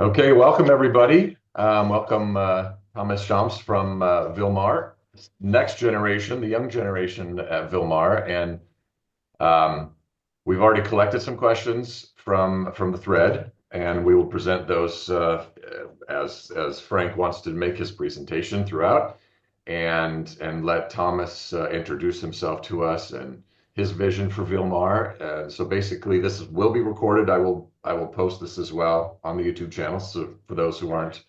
Okay, welcome everybody. Welcome Thomas Champs from Vilmart, next generation, the young generation at Vilmart, and um, we've already collected some questions from the thread, and we will present those as Frank wants to make his presentation throughout, and let Thomas introduce himself to us and his vision for Vilmar. So basically, will be recorded. I will post this as well on the YouTube channel. So for those who aren't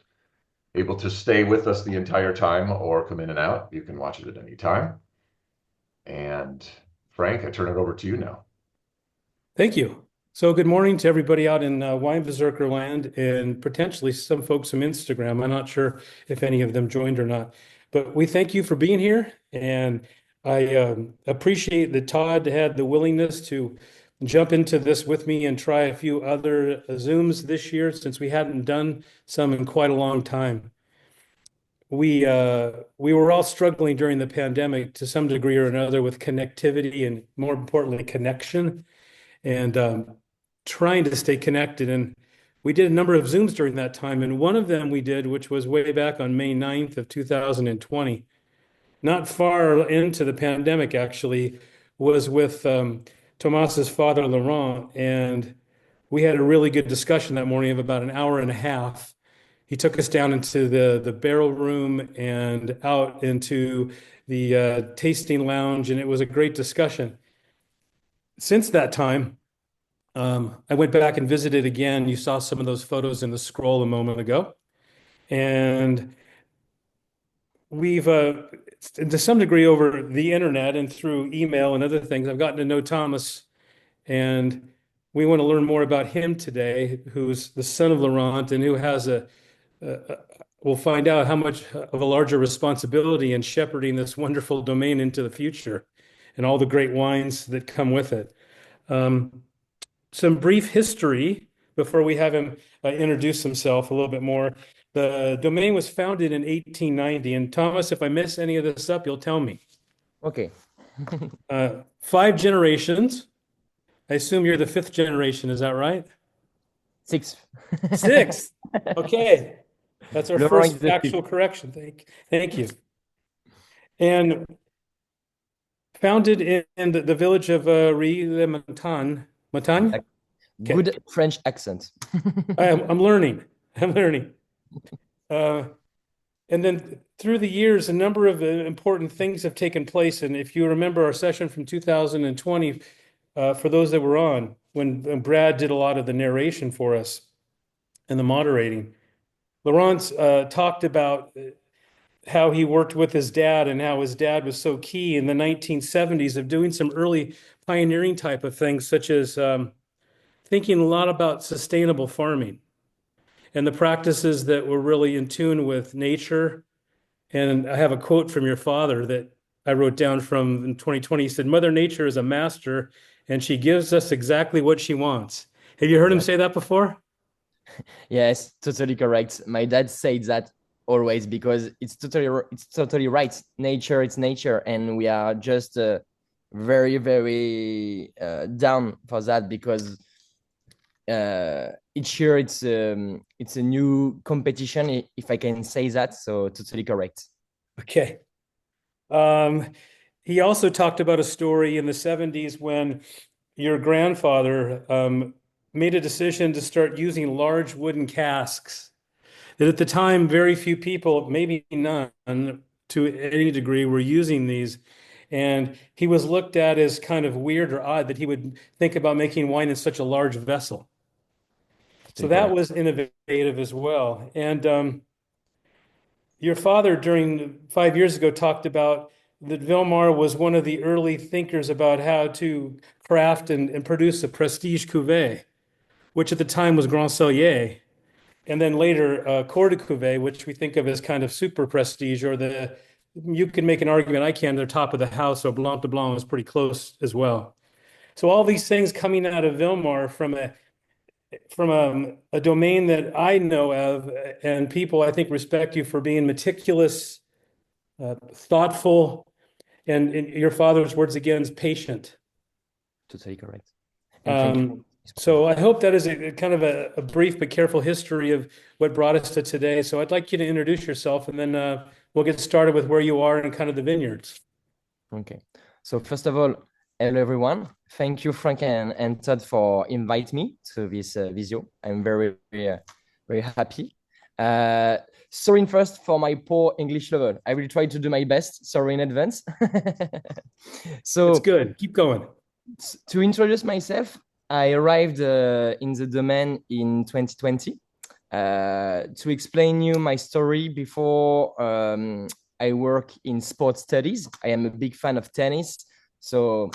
able to stay with us the entire time or come in and out, you can watch it at any time. And Frank, I turn it over to you now. Thank you. So good morning to everybody out in Wine Berserker land and potentially some folks from Instagram. I'm not sure if any of them joined or not, but we thank you for being here. And I appreciate that Todd had the willingness to jump into this with me and try a few other Zooms this year since we hadn't done some in quite a long time. We were all struggling during the pandemic to some degree or another with connectivity and more importantly, connection and trying to stay connected. And we did a number of Zooms during that time. And one of them we did, which was way back on May 9th of 2020, not far into the pandemic, actually, was with Tomas's father, Laurent. And we had a really good discussion that morning of about an hour and a half. He took us down into the barrel room and out into the tasting lounge, and it was a great discussion. Since that time, I went back and visited again. You saw some of those photos in the scroll a moment ago. And we've, to some degree, over the internet and through email and other things, I've gotten to know Thomas. And we want to learn more about him today, who's the son of Laurent and who has a we'll find out how much of a larger responsibility in shepherding this wonderful domain into the future and all the great wines that come with it. Some brief history before we have him introduce himself a little bit more. The domain was founded in 1890. And Thomas, if I miss any of this up, you'll tell me. Okay. Five generations. I assume you're the fifth generation. Is that right? Six. Six. Okay. That's our Laurent first factual correction. Thank you. And founded in the village of Rie-le-Montagne. Montagne? Okay. Good French accent. I'm learning. I'm learning. And then through the years, a number of important things have taken place. And if you remember our session from 2020, for those that were on, when Brad did a lot of the narration for us and the moderating, Laurent talked about how he worked with his dad and how his dad was so key in the 1970s of doing some early pioneering type of things, such as thinking a lot about sustainable farming and the practices that were really in tune with nature. And I have a quote from your father that I wrote down from in 2020. He said, "Mother Nature is a master, and she gives us exactly what she wants." Have you heard him say that before? Yes, totally correct. My dad said that always because it's totally right. Nature, it's nature, and we are just very, very down for that because each year it's a new competition, if I can say that. So totally correct. Okay. He also talked about a story in the 70s when your grandfather made a decision to start using large wooden casks. That at the time, very few people, maybe none to any degree, were using these. And he was looked at as kind of weird or odd that he would think about making wine in such a large vessel. So Totally that correct. was innovative as well. And your father, during 5 years ago, talked about that Vilmar was one of the early thinkers about how to craft and produce a prestige cuvée, which at the time was Grand Cellier, and then later Cour de Cuvée, which we think of as kind of super prestige, or you can make an argument, I can, the top of the house, or Blanc de Blanc is pretty close as well. So all these things coming out of Vilmar from a domain that I know of, and people I think respect you for being meticulous, thoughtful, and in your father's words again, is patient. Totally correct. And thank you. So I hope that is a kind of a brief but careful history of what brought us to today. So I'd like you to introduce yourself, and then we'll get started with where you are and kind of the vineyards. Okay. So first of all, hello everyone. Thank you, Frank and Todd, for inviting me to this video. I'm very happy. Sorry first for my poor English level. I will try to do my best. Sorry in advance. So It's good. Keep going. to introduce myself, I arrived in the domain in 2020. To explain you my story before I work in sports studies. I am a big fan of tennis, so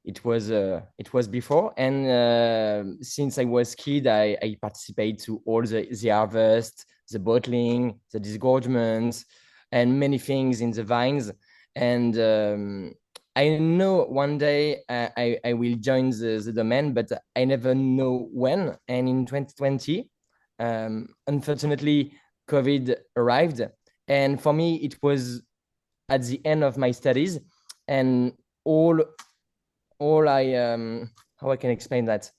it was before. And since I was kid, I participate to all the harvest, the bottling, the disgorgements, and many things in the vines. And I know one day I will join the domain, but I never know when. And in 2020, unfortunately, COVID arrived. And for me, it was at the end of my studies. And all I, how I can explain that?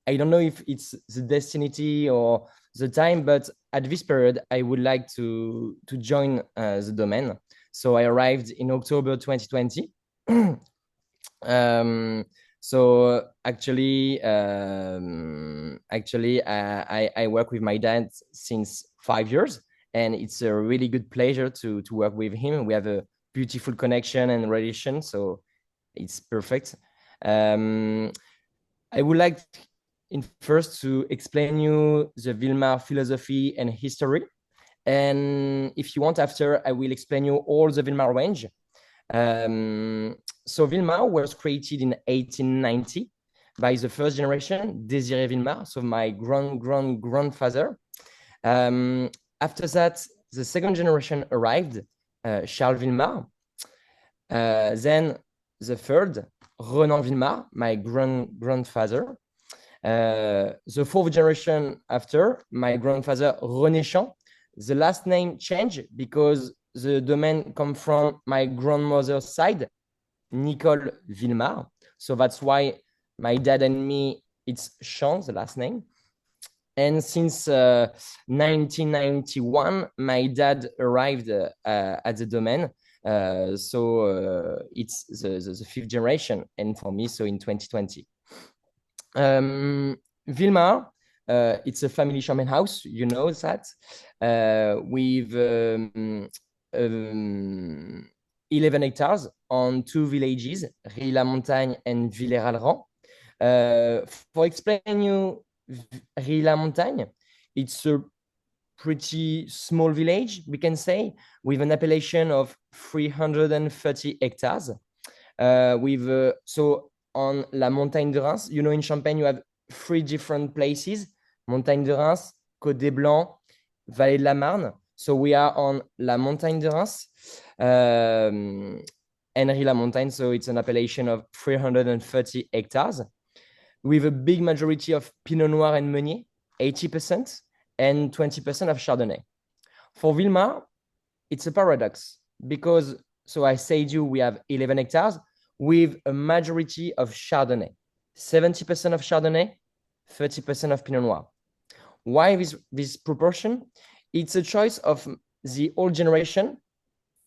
I don't know if it's the destiny or the time, but at this period, I would like to join the domain. So I arrived in October 2020. So actually, I work with my dad since 5 years, and it's a really good pleasure to work with him. We have a beautiful connection and relation, so it's perfect. I would like first to explain you the Vilmart philosophy and history. And if you want, after I will explain you all the Vilmart range. So Vilmart was created in 1890 by the first generation, Désiré Vilmart, so my grandfather. After that, the second generation arrived, Charles Vilmart. Then the third, Renan Vilmart, my grandfather. The fourth generation after, my grandfather, René Champ. The last name changed because the domain comes from my grandmother's side, Nicole Vilmart. So that's why my dad and me, it's Champ, the last name. And since 1991, my dad arrived at the domain. So it's the fifth generation. And for me, so in 2020. Vilmart, it's a family champagne house, you know that, with 11 hectares on 2 villages, Rilly-la-Montagne and Villers-Alran. For explaining you Rilly-la-Montagne, it's a pretty small village, we can say, with an appellation of 330 hectares. So on La Montagne de Reims, you know, in Champagne, you have 3 different places, Montagne de Reims, Côte des Blancs, Vallée de la Marne. So we are on La Montagne de Reims and Rilly-la-Montagne. So it's an appellation of 330 hectares with a big majority of Pinot Noir and Meunier, 80%, and 20% of Chardonnay. For Vilmart, it's a paradox because, so I said you, we have 11 hectares with a majority of Chardonnay, 70% of Chardonnay, 30% of Pinot Noir. Why this proportion? It's a choice of the old generation,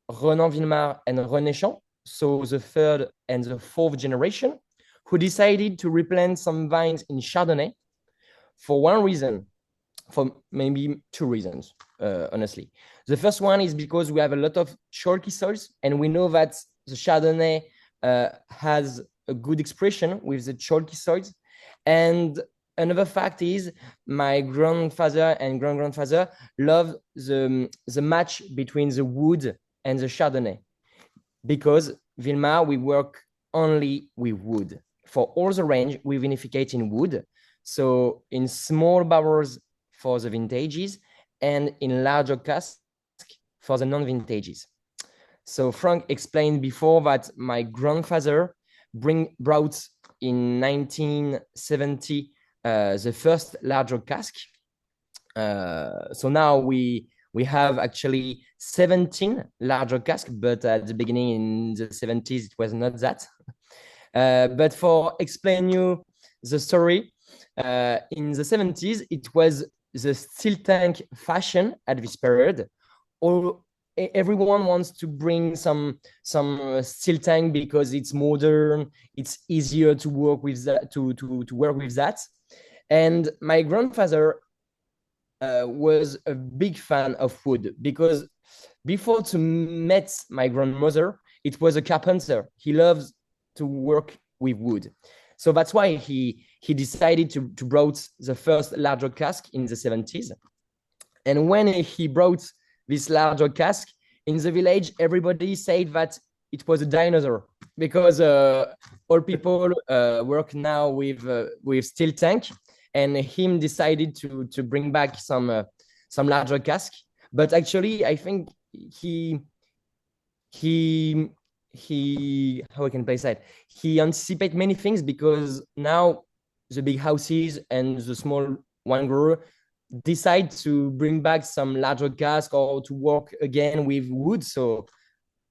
Renan Vilmart and René Champ, so the third and the fourth generation, who decided to replant some vines in Chardonnay for one reason, for maybe 2 reasons, honestly. The first one is because we have a lot of chalky soils, and we know that the Chardonnay has a good expression with the chalky soils. And another fact is my grandfather and grandfather love the match between the wood and the Chardonnay, because Vilmart, we work only with wood. For all the range, we vinificate in wood. So in small barrels for the vintages and in larger casks for the non-vintages. So Frank explained before that my grandfather brought in 1970 the first larger cask. So now we have actually 17 larger casks, but at the beginning in the 70s, it was not that. But for explain you the story. In the 70s, it was the steel tank fashion at this period. All everyone wants to bring some steel tank because it's modern, it's easier to work with that, to work with that. And my grandfather was a big fan of wood because before to meet my grandmother, it was a carpenter. He loves to work with wood. So that's why he decided to brought the first larger cask in the 70s. And when he brought this larger cask in the village, everybody said that it was a dinosaur because all people work now with steel tank, and him decided to bring back some larger cask. But actually, I think he how I can place that, he anticipate many things because now the big houses and the small wine grower decide to bring back some larger cask or to work again with wood. So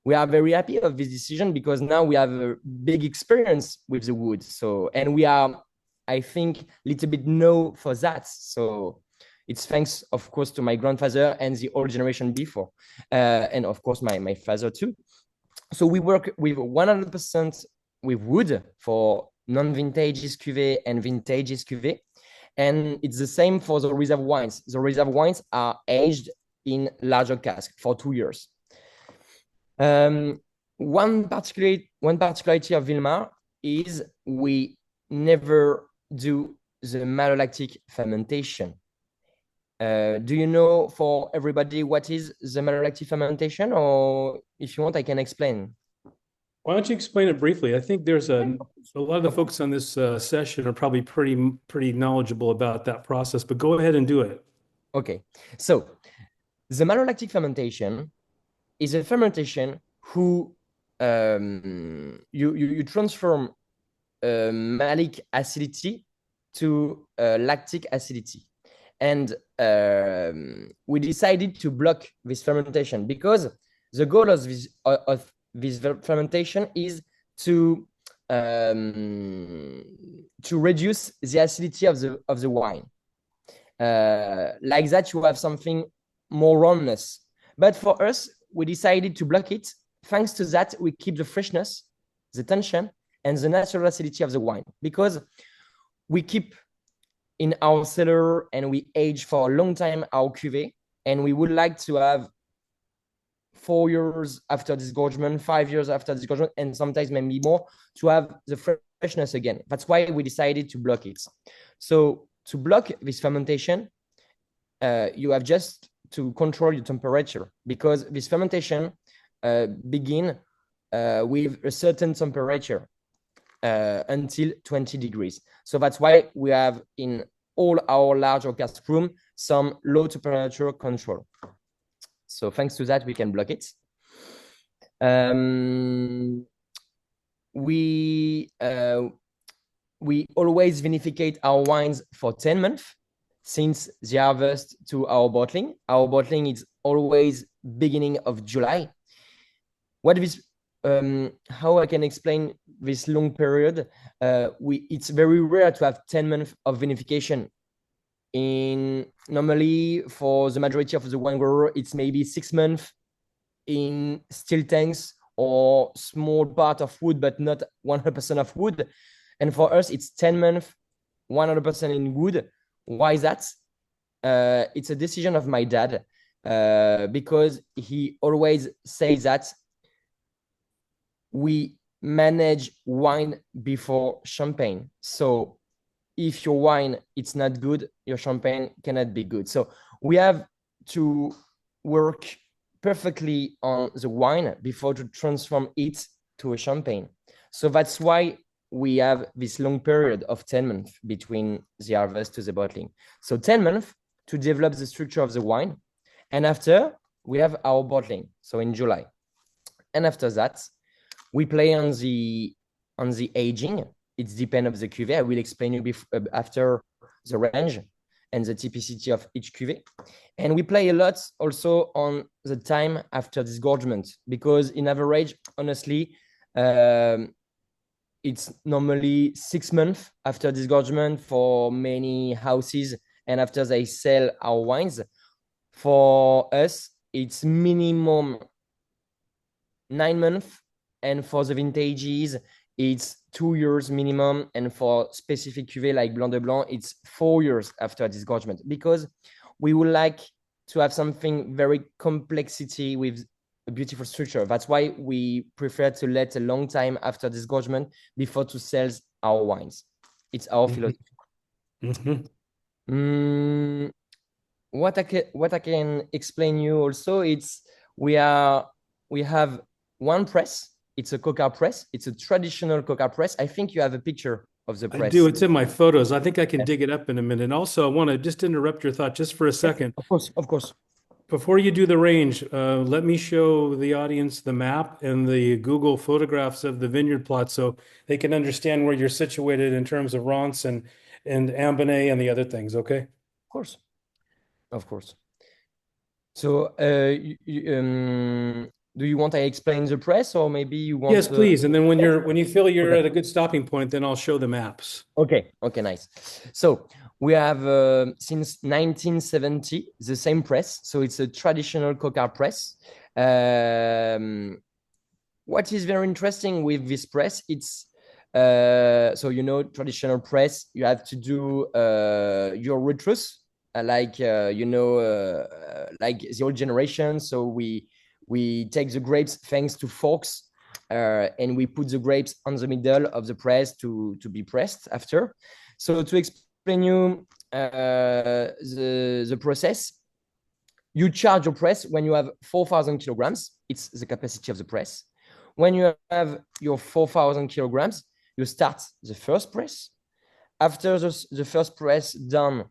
we are very happy of this decision because now we have a big experience with the wood. So, and we are, I think, a little bit known for that. So it's thanks, of course, to my grandfather and the old generation before, and of course my father too. So we work with 100% with wood for non-vintages cuvée and vintages cuvée. And it's the same for the reserve wines. The reserve wines are aged in larger cask for 2 years. One particularity of Vilmart is we never do the malolactic fermentation. Do you know for everybody what is the malolactic fermentation, or if you want, I can explain. Why don't you explain it briefly? I think there's a lot of the folks on this session are probably pretty knowledgeable about that process, but go ahead and do it. Okay, so the malolactic fermentation is a fermentation who you transform malic acidity to lactic acidity. And we decided to block this fermentation because the goal of this fermentation is to reduce the acidity of the wine. Like that, you have something more roundness. But for us, we decided to block it. Thanks to that, we keep the freshness, the tension, and the natural acidity of the wine because we keep in our cellar and we age for a long time our cuvée, and we would like to have 4 years after disgorgement, 5 years after disgorgement, and sometimes maybe more to have the freshness again. That's why we decided to block it. So to block this fermentation, you have just to control your temperature because this fermentation begin with a certain temperature until 20 degrees. So that's why we have in all our larger cask room some low temperature control. So thanks to that, we can block it. We always vinificate our wines for 10 months since the harvest to our bottling. Our bottling is always beginning of July. How I can explain this long period? It's very rare to have 10 months of vinification. Normally for the majority of the wine grower, it's maybe 6 months in steel tanks or small part of wood, but not 100% of wood. And for us, it's 10 months, 100% in wood. Why is that? It's a decision of my dad because he always says that we manage wine before champagne. So if your wine it's not good, your champagne cannot be good. So we have to work perfectly on the wine before to transform it to a champagne. So that's why we have this long period of 10 months between the harvest to the bottling. So 10 months to develop the structure of the wine. And after we have our bottling, so in July. And after that, we play on the aging. It depends on the cuvée. I will explain you after the range and the typicity of each cuvée. And we play a lot also on the time after disgorgement because in average, honestly, it's normally 6 months after disgorgement for many houses, and after they sell our wines. For us, it's minimum 9 months, and for the vintages, it's 2 years minimum, and for specific cuvée like Blanc de Blanc, it's 4 years after disgorgement, because we would like to have something very complexity with a beautiful structure. That's why we prefer to let a long time after disgorgement before to sell our wines. It's our philosophy. What I can explain you also, it's we have one press. It's a coca press. It's a traditional coca press. I think you have a picture of the press. I do. It's in my photos. I think I can dig it up in a minute. Also, I want to just interrupt your thought just for a second. Of course. Before you do the range, let me show the audience the map and the Google photographs of the vineyard plot so they can understand where you're situated in terms of Rance and Ambonnet and the other things, okay? Of course. So, do you want I explain the press, or maybe you want? Yes, please. And then when you feel you're at a good stopping point, then I'll show the maps. Okay, nice. So we have since 1970 the same press. So it's a traditional coca press. What is very interesting with this press, it's so traditional press, you have to do your retrus like like the old generation. So we take the grapes thanks to forks, and we put the grapes on the middle of the press to be pressed after. So to explain you the process, you charge your press when you have 4,000 kilograms. It's the capacity of the press. When you have your 4,000 kilograms, you start the first press. After the first press done,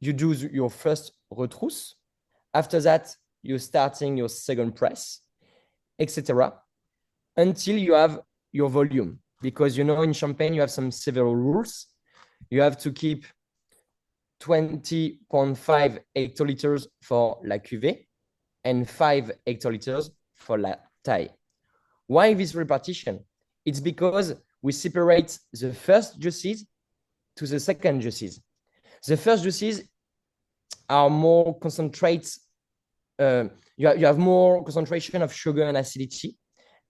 you do your first retrousse. After that, you're starting your second press, etc., until you have your volume. Because in Champagne, you have some several rules. You have to keep 20.5 hectoliters for la cuvée and 5 hectoliters for la taille. Why this repartition? It's because we separate the first juices to the second juices. The first juices are more concentrates. You have more concentration of sugar and acidity,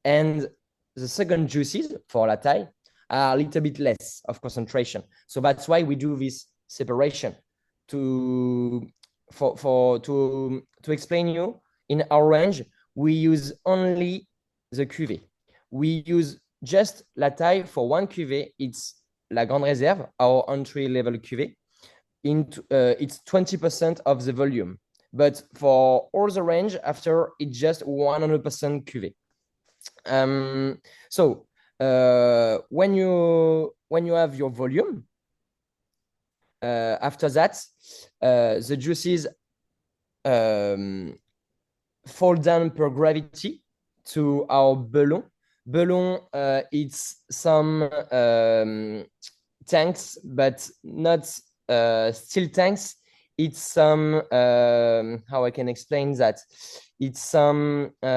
and the second juices for la taille are a little bit less of concentration. So that's why we do this separation to explain you. In our range, we use only the cuvée. We use just la taille for one cuvée. It's la Grande Réserve, our entry level cuvée. It's 20% of the volume. But for all the range, after it's just 100% cuvée. So when you have your volume, after that, the juices fall down per gravity to our belon. Belon, it's some tanks, but not steel tanks. It's some, how I can explain that? It's some, I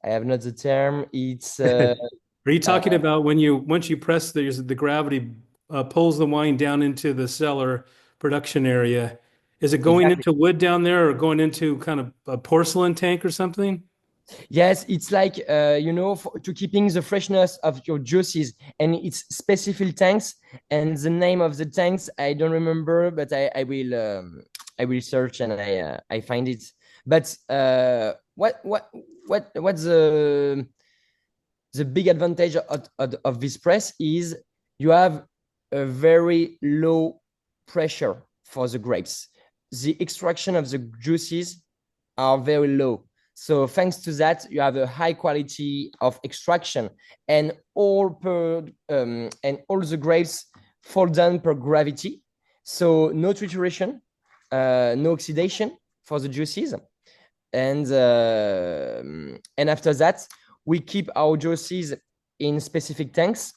have not the term. It's. Are you talking about once you press the gravity pulls the wine down into the cellar production area? Is it going into wood down there or going into kind of a porcelain tank or something? Yes, it's like to keeping the freshness of your juices, and it's specific tanks. And the name of the tanks I don't remember, but I will search and I find it. But what's the big advantage of this press is you have a very low pressure for the grapes. The extraction of the juices are very low. So thanks to that, you have a high quality of extraction, and all the grapes fall down per gravity. So no trituration, no oxidation for the juices, and after that, we keep our juices in specific tanks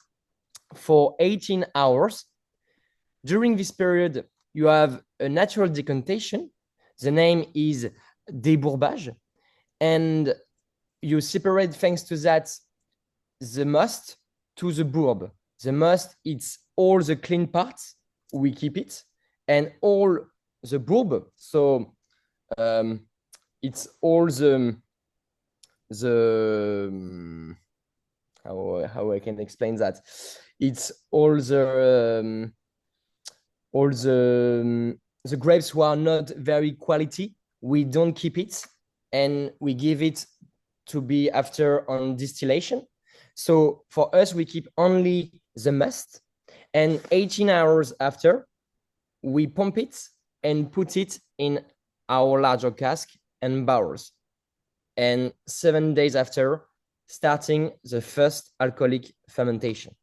for 18 hours. During this period, you have a natural decantation. The name is débourbage. And you separate, thanks to that, the must to the bourb. The must, it's all the clean parts, we keep it, and all the bourb. So it's all the how I can explain that. It's all the grapes who are not very quality. We don't keep it, and we give it to be after on distillation. So for us, we keep only the must, and 18 hours after, we pump it and put it in our larger cask and barrels. And 7 days after, starting the first alcoholic fermentation.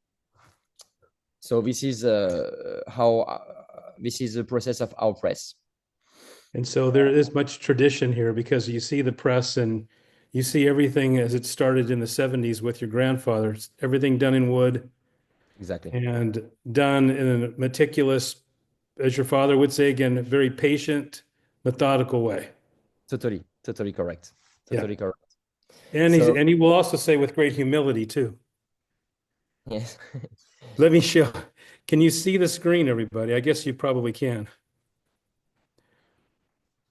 So this is this is the process of our press. And so there is much tradition here because you see the press and you see everything as it started in the 70s with your grandfather, everything done in wood. Exactly. And done in a meticulous, as your father would say, again, very patient, methodical way. Totally correct. Totally correct. And he will also say with great humility too. Yes. Let me show. Can you see the screen, everybody? I guess you probably can.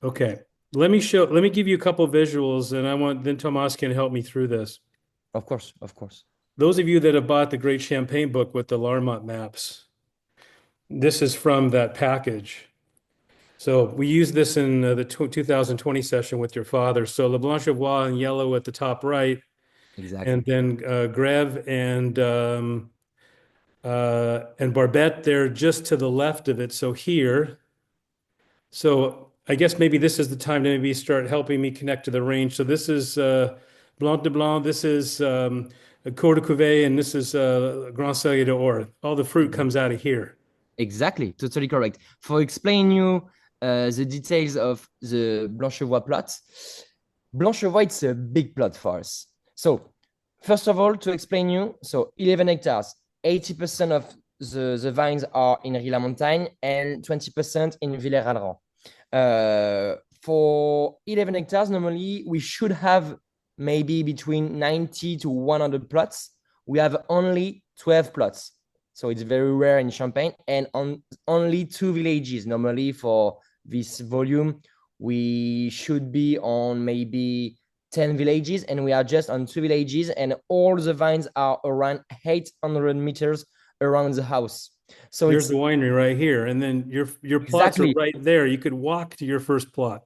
Okay. Let me give you a couple of visuals, and then Tomas can help me through this. Of course. Those of you that have bought the Great Champagne book with the Larmont maps, this is from that package. So we use this in the 2020 session with your father. So Le Blanc Cheval in yellow at the top right. Exactly. And then Greve and Barbette, they're just to the left of it. So here. So I guess maybe this is the time to maybe start helping me connect to the range. So this is Blanc de Blanc, this is Cour de Cuvée, and this is Grand Cellier d'Or. All the fruit comes out of here. Exactly, totally correct. For explain you the details of the Blanchevoix plot, Blanchevoix, it's a big plot for us. So first of all, to explain you, so 11 hectares, 80% of the vines are in Rila-Montagne and 20% in Villers-Alran. For 11 hectares, normally we should have maybe between 90 to 100 plots. We have only 12 plots. So it's very rare in Champagne, and on only 2 villages. Normally for this volume, we should be on maybe 10 villages, and we are just on 2 villages, and all the vines are around 800 meters around the house. So there's the winery right here, and then your plots are right there. You could walk to your first plot.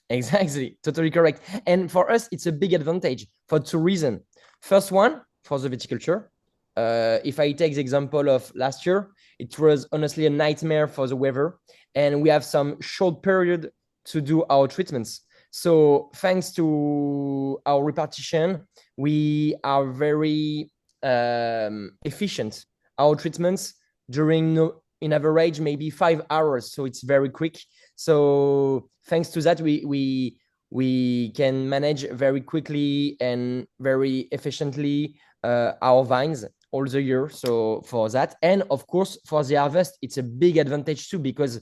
Exactly, totally correct. And for us, it's a big advantage for 2 reasons. First one, for the viticulture. If I take the example of last year, it was honestly a nightmare for the weather, and we have some short period to do our treatments. So thanks to our repartition, we are very efficient. Our treatments during in average maybe 5 hours, so it's very quick. So thanks to that, we can manage very quickly and very efficiently our vines all the year. So for that, and of course for the harvest, it's a big advantage too, because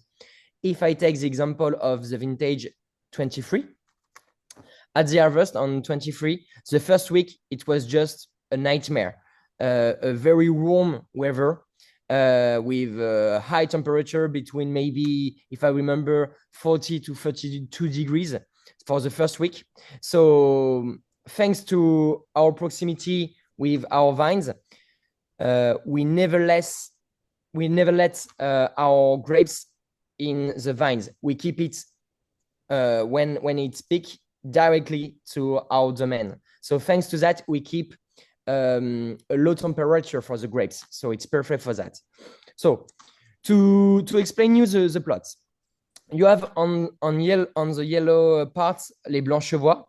if I take the example of the vintage 23, at the harvest on 23, the first week it was just a nightmare, a very warm weather with high temperature between maybe, if I remember, 40 to 32 degrees for the first week. So thanks to our proximity with our vines, we never let our grapes in the vines. We keep it when it's peak directly to our domain. So thanks to that, we keep a low temperature for the grapes. So it's perfect for that. So to explain you the plots, you have on the yellow parts les Blanchevoix.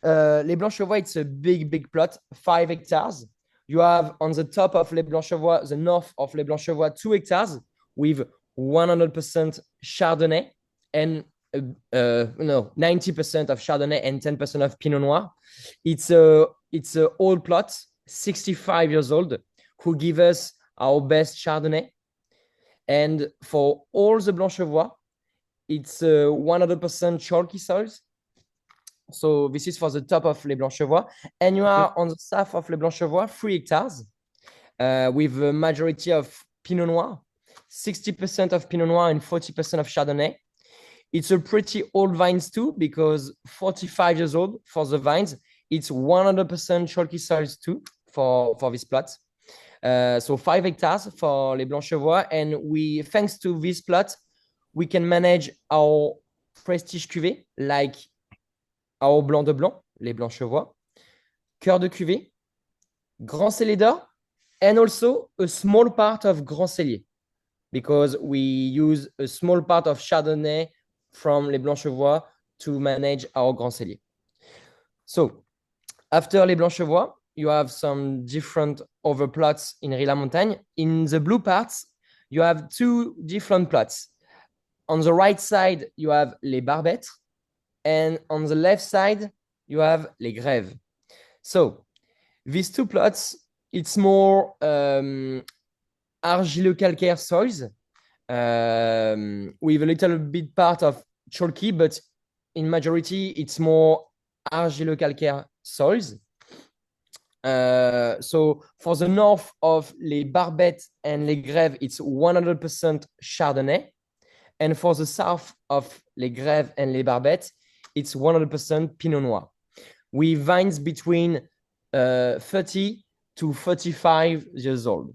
Les Blanchevoix, it's a big plot, 5 hectares. You have on the top of Les Blanchevoix, the north of Les Blanchevoix, 2 hectares with 100% Chardonnay and 90% of Chardonnay and 10% of Pinot Noir. It's a old plot, 65 years old, who give us our best Chardonnay. And for all the Blanchevoix, it's 100% chalky soils. So this is for the top of Les Blanchevoix. And you are on the south of Les Blanchevoix, 3 hectares, with a majority of Pinot Noir, 60% of Pinot Noir and 40% of Chardonnay. It's a pretty old vines too, because 45 years old for the vines. It's 100% chalky soils too for this plot. So 5 hectares for Les Blanchevoix. And we, thanks to this plot, we can manage our prestige cuvée, like our Blanc de Blanc, Les Blanchevoix, Cœur de Cuvée, Grand Cellier d'Or, and also a small part of Grand Cellier, because we use a small part of Chardonnay from Les Blanchevoix to manage our Grand Cellier. So after Les Blanchevoix, you have some different other plots in Rila-Montagne. In the blue parts, you have 2 different plots. On the right side, you have Les Barbettes, and on the left side, you have Les Grèves. So these 2 plots, it's more argilo-calcaire soils, with a little bit part of chalky, but in majority, it's more argilo-calcaire soils. So for the north of Les Barbettes and Les Grèves, it's 100% Chardonnay. And for the south of Les Grèves and Les Barbettes, it's 100% Pinot Noir, with vines between 30 to 35 years old.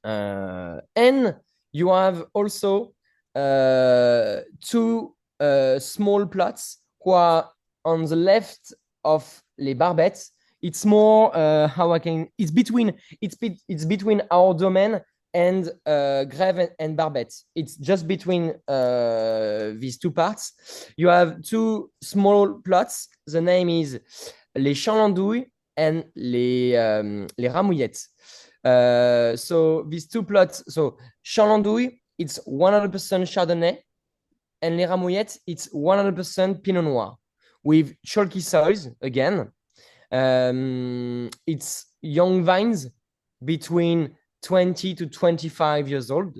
And you have also 2 small plots who are on the left of Les Barbettes. It's more it's between our domain and Grève and Barbette. It's just between these 2 parts. You have 2 small plots. The name is Les Champs l'Andouille and les Ramouillettes. So these 2 plots, so Champs l'Andouille, it's 100% Chardonnay, and les Ramouillettes, it's 100% Pinot Noir, with chalky soils again. It's young vines between 20 to 25 years old.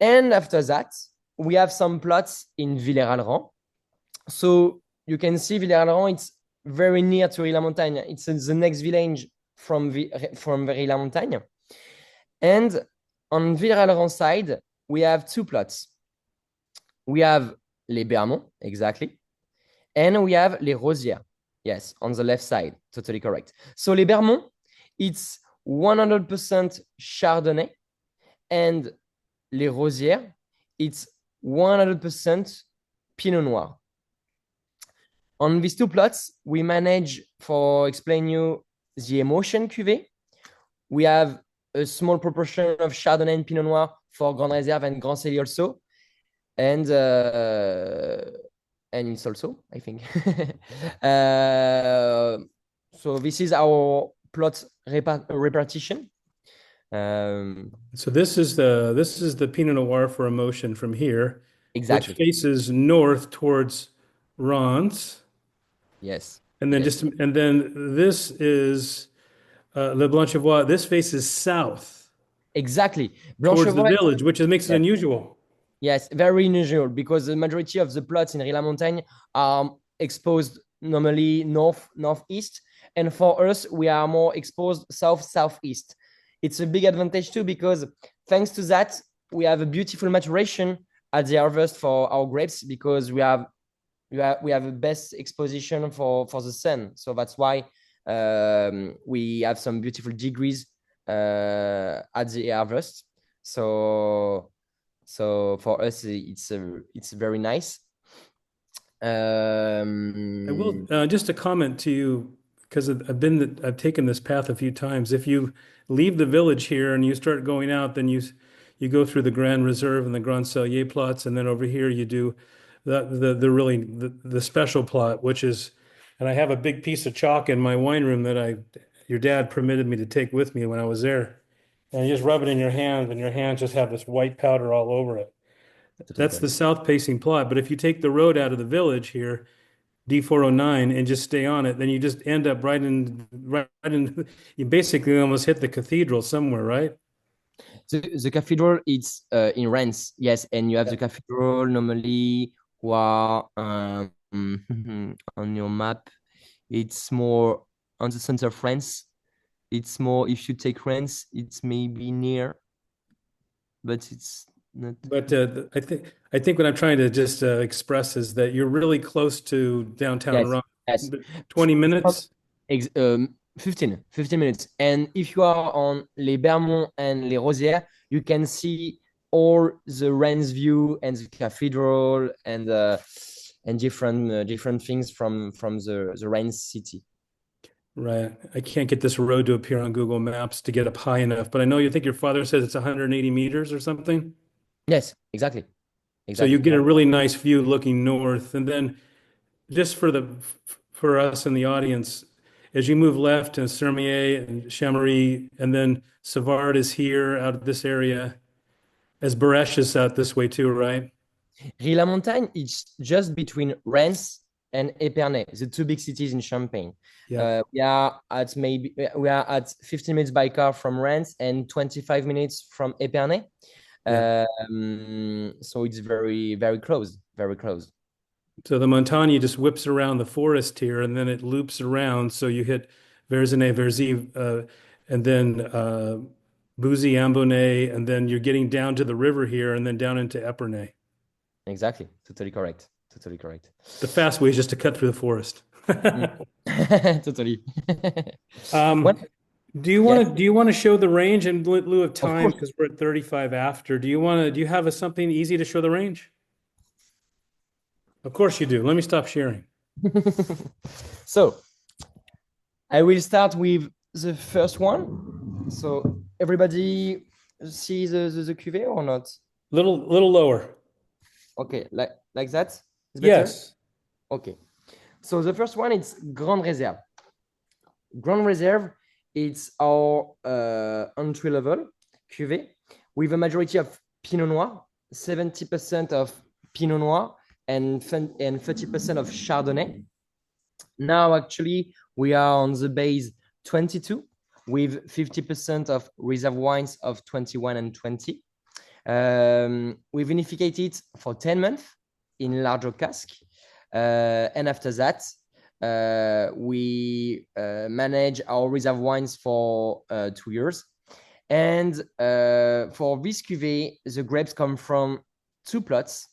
And after that, we have some plots in Villers-Alran. So you can see Villers-Alran, it's very near to Rila-Montagne. It's the next village from Rila-Montagne. And on Villers-Alran side, we have 2 plots. We have Les Bermonts, exactly. And we have Les Rosières. Yes, on the left side, totally correct. So Les Bermonts, it's 100% Chardonnay, and Les Rosières, it's 100% Pinot Noir. On these 2 plots, we manage, for explain you, the emotion cuvée. We have a small proportion of Chardonnay and Pinot Noir for Grande Réserve and Grand Cellier also. And it's also, I think. So this is our plot repartition. So this is the Pinot Noir for emotion from here, Exactly. which faces north towards Reims. Yes. And then Yes. this is Le Blanchevoix. This faces south Exactly. towards the Blanchevoix, village, which makes it yes. unusual. Yes, very unusual, because the majority of the plots in Rila-Montagne are exposed normally northeast, and for us we are more exposed southeast. It's a big advantage too, because thanks to that we have a beautiful maturation at the harvest for our grapes, because we have a best exposition for the sun. So that's why we have some beautiful degrees at the harvest. So for us, it's very nice. I will just a comment to you, because I've taken this path a few times. If you leave the village here and you start going out, then you go through the Grand Reserve and the Grand Cellier plots, and then over here you do the special plot, which is, and I have a big piece of chalk in my wine room that your dad permitted me to take with me when I was there. And you just rub it in your hands, and your hands just have this white powder all over it. That's the south-facing plot. But if you take the road out of the village here, D409, and just stay on it, then you just end up right in. You basically almost hit the cathedral somewhere, right? The cathedral, it's in Reims, yes, and you have the cathedral normally who are on your map. It's more on the center of France. It's more, if you take France, it's maybe near, but it's not. But I think what I'm trying to just express is that you're really close to downtown Yes, Rome. yes. 20 minutes? 15 minutes. And if you are on Les Bermonts and Les Rosières, you can see all the Rennes view and the cathedral and different things from the Rennes city. Right. I can't get this road to appear on Google Maps to get up high enough, but I know you think your father says it's 180 meters or something. Yes, exactly. So you Exactly. get a really nice view looking north. And then just for us in the audience, as you move left to Sermier and Chamery, and then Savard is here out of this area, as Baresh is out this way too, right? Ris-la-Montagne is just between Reims and Épernay, the two big cities in Champagne. Yeah. We are at 15 minutes by car from Reims and 25 minutes from Épernay. Yeah. So it's very, very close, very close. So the Montagne just whips around the forest here, and then it loops around. So you hit Verzenay, Verzy, and then Bouzy, Ambonnay, and then you're getting down to the river here, and then down into Epernay. Exactly. Totally correct. Totally correct. The fast way is just to cut through the forest. Totally. Do you want to show the range in lieu of time course. because we're at 35 after? Do you have something easy to show the range? Of course you do. Let me stop sharing. So I will start with the first one. So everybody see the cuvée or not? Little lower. Okay, like that? It's better? Yes. Okay. So the first one is Grande Réserve. Grande Réserve, it's our entry level cuvée with a majority of Pinot Noir, 70% of Pinot Noir and 30% of Chardonnay. Now, actually, we are on the base 22 with 50% of reserve wines of 21 and 20. We vinificate it for 10 months in larger cask. And after that, we manage our reserve wines for 2 years. And for this cuvée, the grapes come from two plots,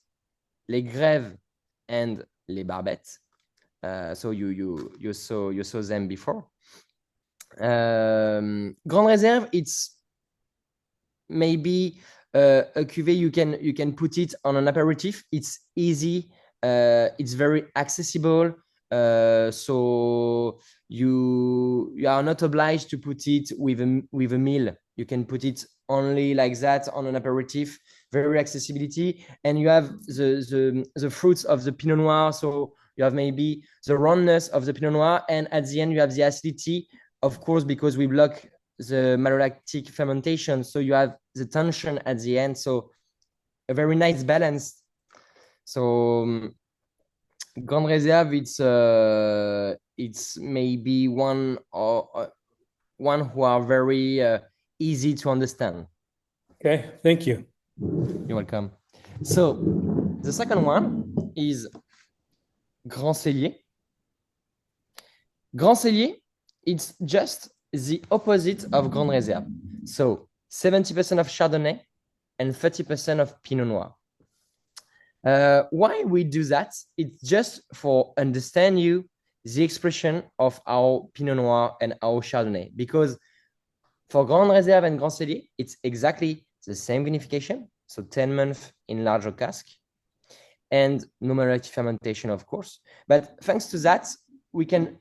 Les Grèves and Les Barbettes. So you saw them before. Grande Réserve, it's maybe a cuvée you can put it on an aperitif. It's easy. It's very accessible. So you are not obliged to put it with a meal. You can put it only like that on an aperitif. Very accessibility, and you have the fruits of the Pinot Noir. So you have maybe the roundness of the Pinot Noir, and at the end you have the acidity, of course, because we block the malolactic fermentation. So you have the tension at the end. So a very nice balance. So Grande Réserve, it's maybe one who are very easy to understand. Okay, thank you. You're welcome. So the second one is Grand Cellier. Grand Cellier, it's just the opposite of Grande Réserve. So 70% of Chardonnay and 30% of Pinot Noir. Why we do that? It's just for understand you the expression of our Pinot Noir and our Chardonnay. Because for Grande Réserve and Grand Cellier, it's exactly the same vinification. So 10 months in larger cask and no malolactic fermentation, of course. But thanks to that, we can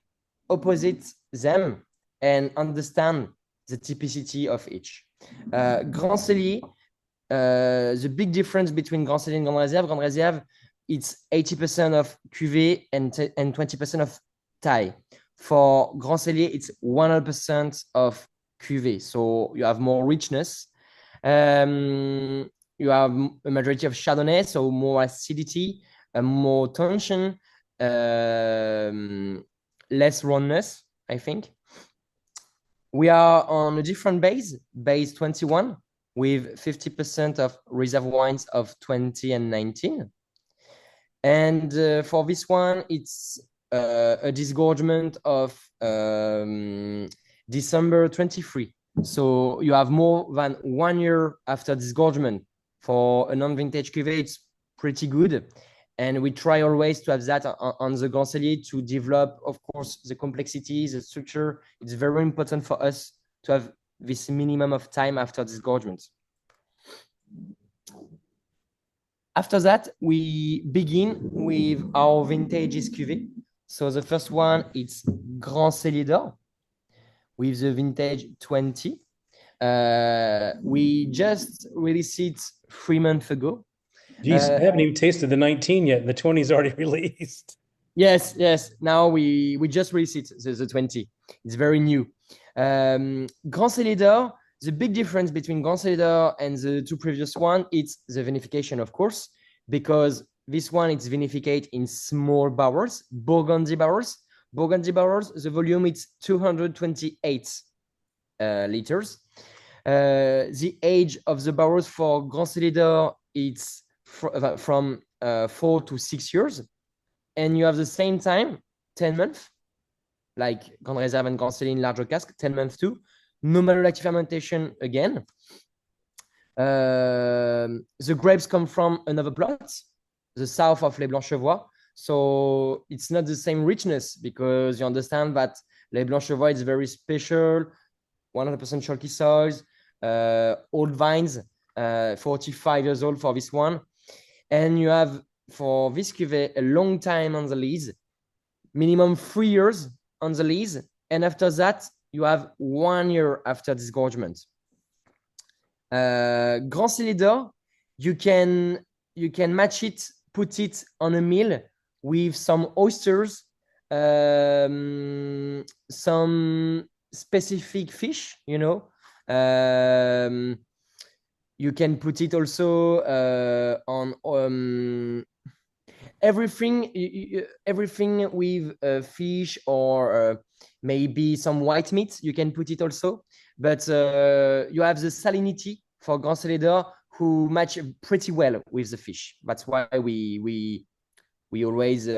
opposite them and understand the typicity of each. Grand Cellier, the big difference between Grand Cellier and Grande Réserve, it's 80% of cuvée and 20% of taille. For Grand Cellier, it's 100% of cuvée. So you have more richness. You have a majority of Chardonnay, so more acidity, more tension, less roundness, I think. We are on a different base 21, with 50% of reserve wines of 20 and 19. And for this one, it's a disgorgement of December 23. So you have more than 1 year after disgorgement. For a non-vintage cuvée, it's pretty good. And we try always to have that on the Grand Cellier to develop, of course, the complexity, the structure. It's very important for us to have this minimum of time after disgorgement. After that, we begin with our vintages cuvée. So the first one, it's Grand Cellier d'Or with the vintage 20. We just released it 3 months ago. Geez, I haven't even tasted the 19 yet, and the 20 is already released. Yes. Now we just released it, the 20. It's very new. Grand Cellier d'Or, the big difference between Grand Cellier d'Or and the 2 previous one, it's the vinification, of course, because this one, it's vinificate in small barrels, Burgundy barrels. Burgundy barrels, the volume is 228 liters. The age of the barrels for Grand Cellier d'Or, it's from 4 to 6 years. And you have the same time, 10 months, like Grand Reserve and Grand Cellier in larger cask, 10 months too. No malolactic fermentation again. The grapes come from another plot, the south of Les Blancs-Chevois. So it's not the same richness because you understand that Les Blancs-Chevois is very special, 100% chalky soils, old vines, 45 years old for this one. And you have, for this cuvée, a long time on the lease, minimum 3 years on the lease. And after that, you have 1 year after disgorgement. Grand Cellier d'Or, you can match it, put it on a meal with some oysters, some specific fish, you know. You can put it also on everything with fish or maybe some white meat. You can put it also, but you have the salinity for Grand Cellier d'Or who match pretty well with the fish. That's why we always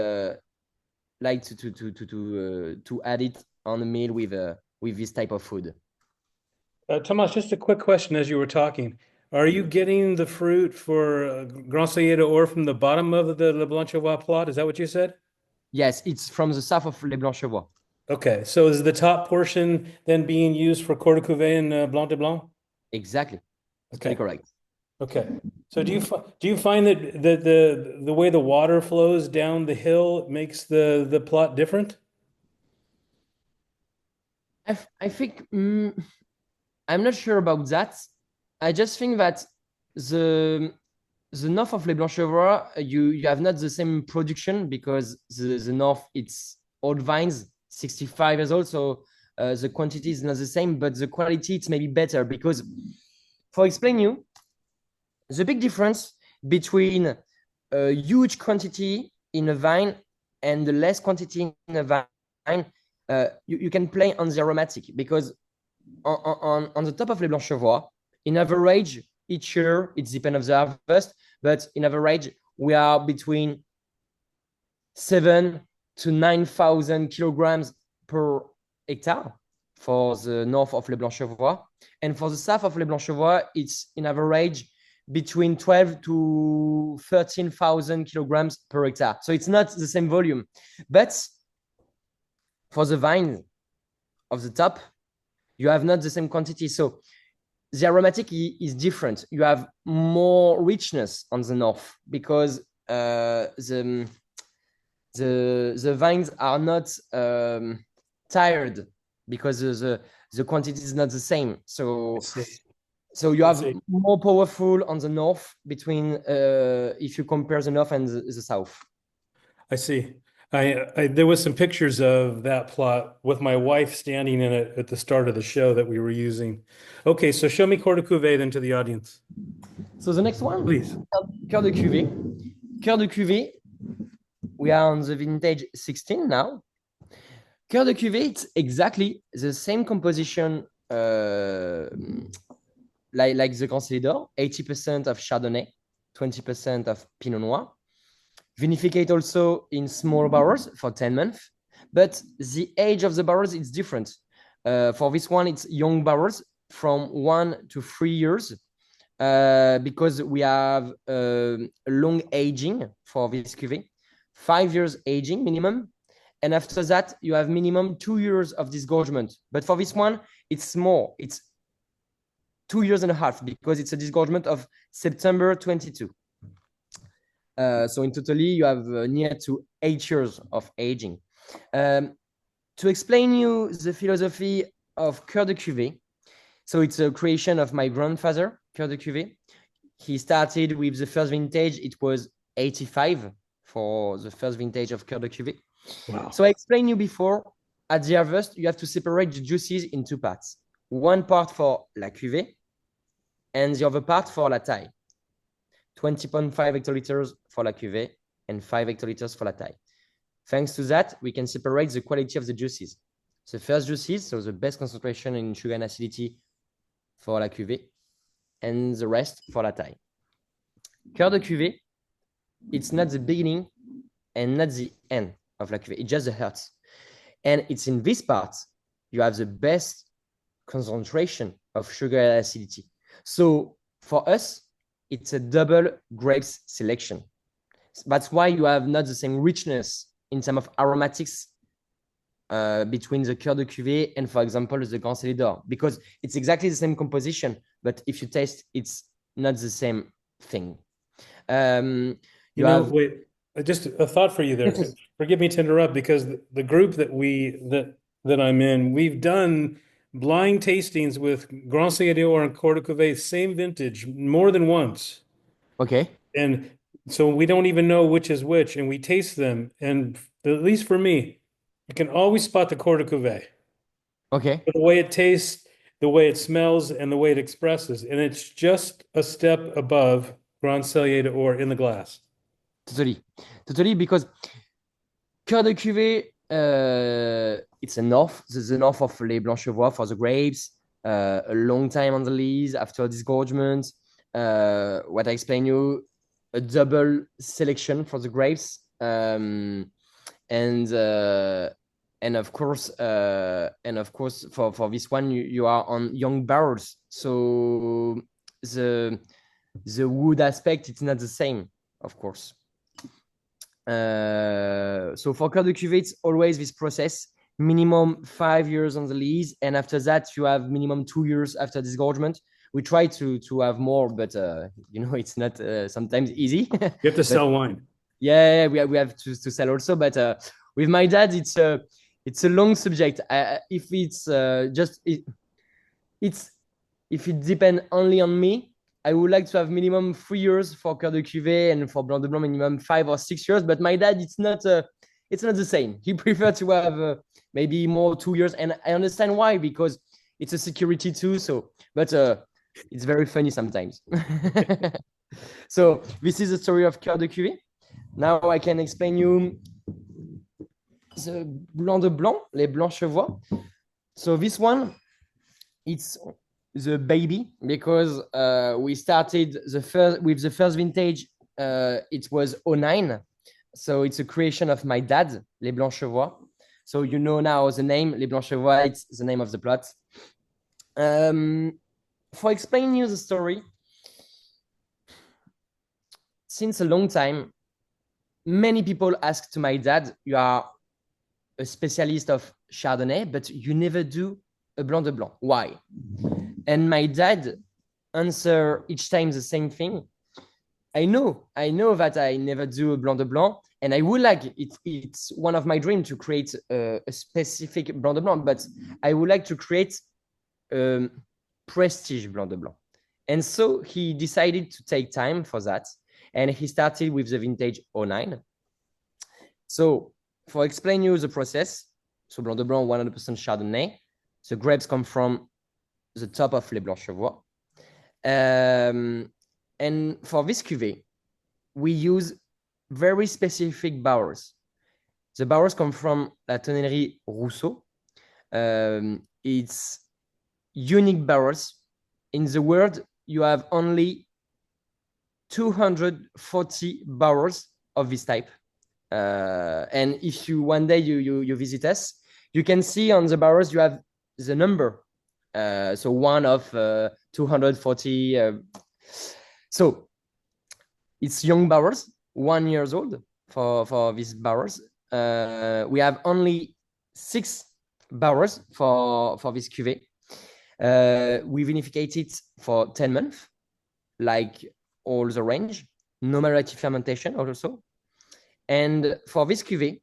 like to add it on a meal with this type of food. Thomas, just a quick question as you were talking. Are you getting the fruit for Grand Cellier d'Or from the bottom of the Le Blanc-Chevois plot? Is that what you said? Yes, it's from the south of Les Blancs-Chevois. Okay, so is the top portion then being used for Cours de Cuvée and Blanc de Blanc? Exactly. Okay, correct. Okay, so do you find that the way the water flows down the hill makes the plot different? I think I'm not sure about that. I just think that the north of Les Blancs-Chevois, you have not the same production because the north, it's old vines, 65 years old, so the quantity is not the same, but the quality it's maybe better because, for explain you, the big difference between a huge quantity in a vine and the less quantity in a vine, you can play on the aromatic because on the top of Les Blancs-Chevois, in average, each year, it depends on the harvest, but in average, we are between 7 to 9,000 kilograms per hectare for the north of Les Blancs-Chevois. And for the south of Les Blancs-Chevois, it's in average between 12 to 13,000 kilograms per hectare. So it's not the same volume. But for the vine of the top, you have not the same quantity. So the aromatic is different. You have more richness on the north because the vines are not tired because the quantity is not the same. So you have more powerful on the north between if you compare the north and the south. I see. There was some pictures of that plot with my wife standing in it at the start of the show that we were using. Okay, so show me Cours de Cuvée then to the audience. So the next one, please. Cours de Cuvée. Cours de Cuvée. We are on the vintage 16 now. Cours de Cuvée, it's exactly the same composition like the Grand Cellier d'Or, 80% of Chardonnay, 20% of Pinot Noir. vinificate also in small barrels for 10 months, but the age of the barrels is different. For this one, it's young barrels from 1 to 3 years, because we have long aging for this cuvée, 5 years aging minimum. And after that, you have minimum 2 years of disgorgement. But for this one, it's more. It's 2 years and a half because it's a disgorgement of September 22. So in totally, you have near to 8 years of aging. To explain you the philosophy of Cœur de Cuvée, so it's a creation of my grandfather, Cœur de Cuvée. He started with the first vintage. It was 85 for the first vintage of Cœur de Cuvée. Wow. So I explained you before, at the harvest, you have to separate the juices in 2 parts. One part for la cuvée and the other part for la taille. 20.5 hectoliters for la cuvée and 5 hectoliters for la taille. Thanks to that, we can separate the quality of the juices. The first juices, so the best concentration in sugar and acidity for la cuvée, and the rest for la taille. Cœur de Cuvée, it's not the beginning and not the end of la cuvée. It's just the heart. And it's in this part, you have the best concentration of sugar and acidity. So for us, it's a double grapes selection. That's why you have not the same richness in terms of aromatics between the Cœur de Cuvée and, for example, the Grand Cellier d'Or, because it's exactly the same composition, but if you taste, it's not the same thing. Wait, just a thought for you there. Forgive me to interrupt, because the group that I'm in, we've done blind tastings with Grand Cellier d'Or and Cœur de Cuvée, same vintage, more than once. Okay. And so we don't even know which is which, and we taste them. And at least for me, you can always spot the Cœur de Cuvée. Okay. The way it tastes, the way it smells, and the way it expresses. And it's just a step above Grand Cellier d'Or in the glass. Totally, because Cœur de Cuvée, it's the north of Les Blanchevoix for the grapes, a long time on the lees after disgorgement. What I explained you, a double selection for the grapes, and of course for this one you are on young barrels, so the wood aspect, it's not the same, of course. So for Cœur de Cuvée, it's always this process, minimum 5 years on the lees, and after that you have minimum 2 years after disgorgement. We try to have more, but it's not sometimes easy. You have to sell wine. Yeah, we have to sell also, but with my dad, it's a long subject. If it's if it depends only on me, I would like to have minimum 3 years for Cœur de Cuvée, and for Blanc de Blanc minimum 5 or 6 years. But my dad, it's not the same. He prefers to have maybe more 2 years, and I understand why, because it's a security too. So, but it's very funny sometimes. So this is the story of Cœur de Cuvée. Now I can explain you the Blanc de Blanc, les Blanchevoix. So this one, it's the baby, because we started with the first vintage. It was 09, so it's a creation of my dad, les Blanchevoix. So you know now the name, les Blanchevoix, it's the name of the plot. For explaining you the story, since a long time, many people ask to my dad, you are a specialist of Chardonnay, but you never do a Blanc de Blanc. Why? And my dad answer each time the same thing. I know that I never do a Blanc de Blanc, and I would like it's one of my dreams to create a specific Blanc de Blanc, but I would like to create prestige Blanc de Blanc. And so he decided to take time for that, and he started with the vintage 09. So for explain you the process, so Blanc de Blanc 100% Chardonnay, the grapes come from the top of Les Blanchevoix. And for this cuvée, we use very specific barrels. The barrels come from La Tonnellerie Rousseau. It's unique barrels. In the world, you have only 240 barrels of this type. And if you one day you visit us, you can see on the barrels you have the number. So one of 240. So it's young barrels, 1 year old for these barrels. We have only 6 barrels for this cuvée. We vinificate it for 10 months, like all the range. No malolactic fermentation also. And for this cuvée,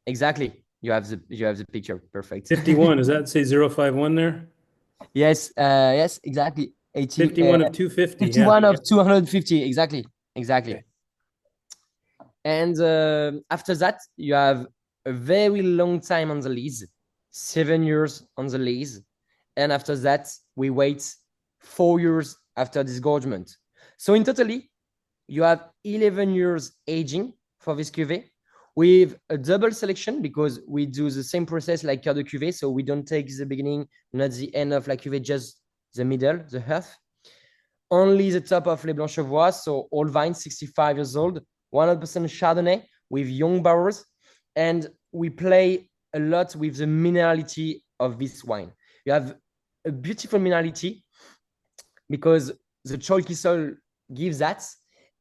exactly, you have the picture. Perfect. 51, does that say 051 there? Yes, yes, exactly. 51 of 250. 51 Yeah. of 250, exactly. Okay. And after that, you have a very long time on the lease, 7 years on the lease. And after that, we wait 4 years after disgorgement. So in totally, you have 11 years aging for this cuvée with a double selection because we do the same process like Cœur de Cuvée. So we don't take the beginning, not the end of la cuvée, just the middle, the half. Only the top of Les Blanchevoix, so all vines, 65 years old, 100% Chardonnay with young barrels. And we play a lot with the minerality of this wine. You have a beautiful minerality because the chalky soil gives that.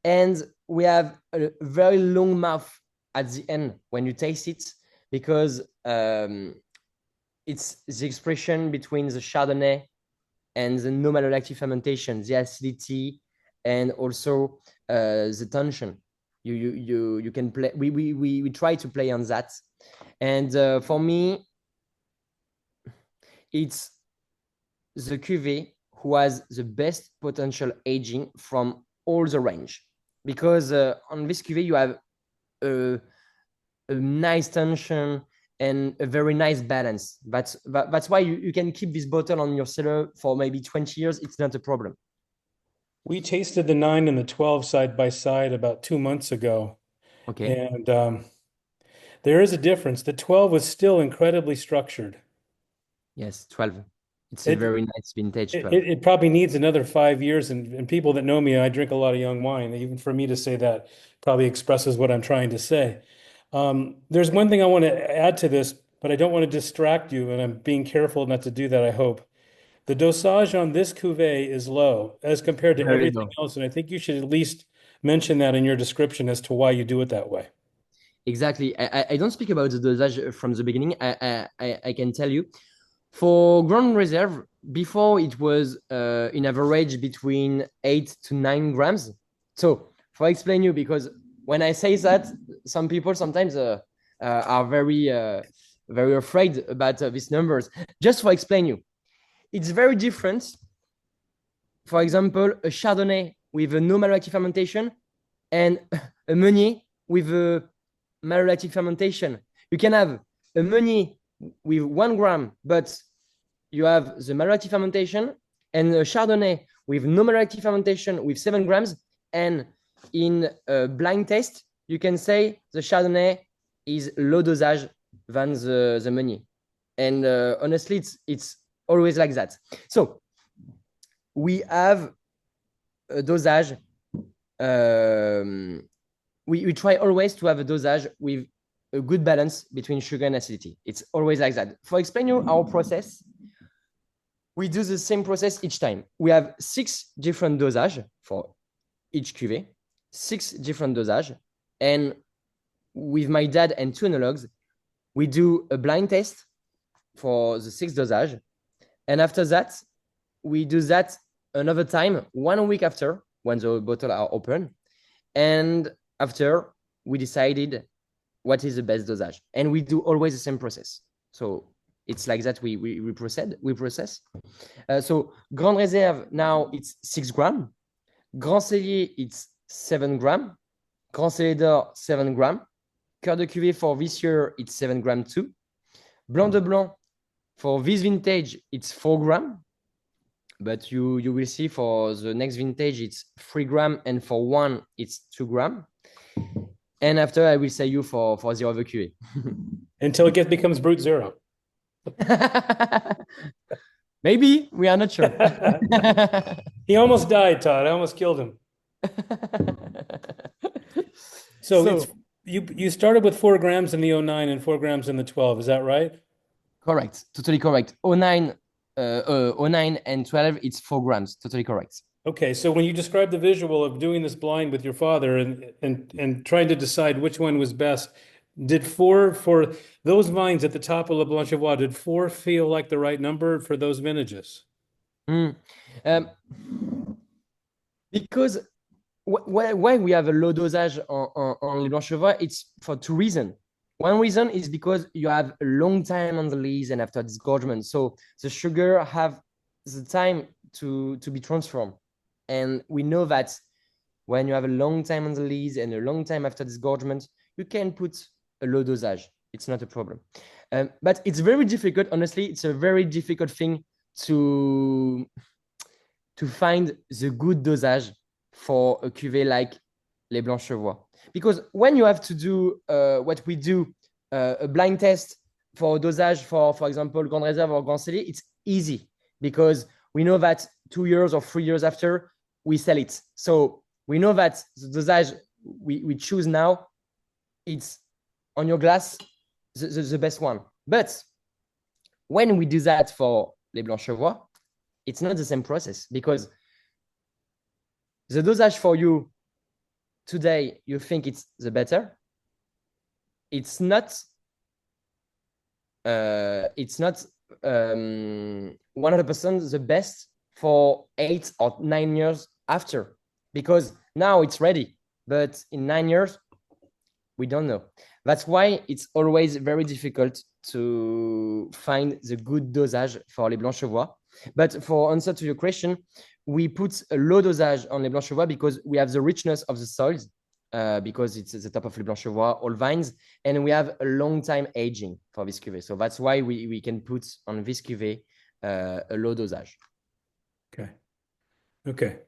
And we have a very long mouth at the end when you taste it because it's the expression between the Chardonnay and the no malolactic fermentation, the acidity, and also the tension. You can play. We try to play on that, and for me, it's the cuvée who has the best potential aging from all the range, because on this cuvée you have a nice tension and a very nice balance. That's why you can keep this bottle on your cellar for maybe 20 years. It's not a problem. We tasted the 9 and the 12 side by side about 2 months ago. Okay. And there is a difference. The 12 was still incredibly structured. Yes, 12. It's a very nice vintage 12. It probably needs another 5 years. And people that know me, I drink a lot of young wine. Even for me to say that probably expresses what I'm trying to say. There's one thing I want to add to this, but I don't want to distract you, and I'm being careful not to do that, I hope. The dosage on this cuvée is low as compared to Very everything low. else, and I think you should at least mention that in your description as to why you do it that way. Exactly. I don't speak about the dosage from the beginning. I can tell you. For Grand Reserve, before it was in average between 8 to 9 grams. So, for explain you, because when I say that, some people sometimes are very afraid about these numbers. Just for explain you, it's very different. For example, a Chardonnay with a no malolactic fermentation and a Meunier with a malolactic fermentation. You can have a Meunier with 1 gram, but you have the malolactic fermentation, and a Chardonnay with no malolactic fermentation with 7 grams. And in a blind test, you can say the Chardonnay is low dosage than the Meunier. And honestly, it's always like that. So we have a dosage. We try always to have a dosage with a good balance between sugar and acidity. It's always like that. For explain you our process, we do the same process each time. We have 6 different dosage for each cuvée, 6 different dosage. And with my dad and 2 analogs, we do a blind test for the 6 dosage. And after that, we do that another time, 1 week after, when the bottles are open. And after, we decided what is the best dosage. And we do always the same process. So it's like that we process. So Grand Reserve, now it's 6 grams. Grand Cellier, it's 7 grams. Grand Cellier d'Or, 7 grams. Cœur de Cuvée for this year, it's 7 grams too. Blanc de Blanc, for this vintage, it's 4 grams. But you will see for the next vintage, it's 3 grams. And for one, it's 2 grams. And after, I will say you for the other cuvée. Until it becomes Brut Zero. Maybe, we are not sure. He almost died, Todd. I almost killed him. So it's you started with 4 grams in the '09 and 4 grams in the 12. Is that right? Correct. Totally correct. O nine and 12, it's 4 grams. Totally correct. Okay, so when you described the visual of doing this blind with your father and trying to decide which one was best, did four for those vines at the top of Le Blanchevoix, did four feel like the right number for those vintages? Mm. Um, because why we have a low dosage on Les Blanchevoix, it's for two reasons. One reason is because you have a long time on the lees and after disgorgement. So the sugar have the time to be transformed. And we know that when you have a long time on the lees and a long time after disgorgement, you can put a low dosage. It's not a problem. But it's very difficult. Honestly, it's a very difficult thing to find the good dosage for a cuvée like Les Blanchevoix. Because when you have to do what we do, a blind test for dosage for example, Grand Reserve or Grand Cellier, it's easy because we know that 2 years or 3 years after, we sell it. So we know that the dosage we choose now, it's on your glass, the best one. But when we do that for Les Blanchevoix, it's not the same process because the dosage for you today, you think it's the better. It's not 100% the best for 8 or 9 years after, because now it's ready, but in 9 years, we don't know. That's why it's always very difficult to find the good dosage for Les Blanchevoix. But for answer to your question, we put a low dosage on Les Blanchevoix because we have the richness of the soils, because it's the top of Les Blanchevoix, all vines, and we have a long time aging for this cuvée. So that's why we can put on this cuvée a low dosage. Okay. Okay.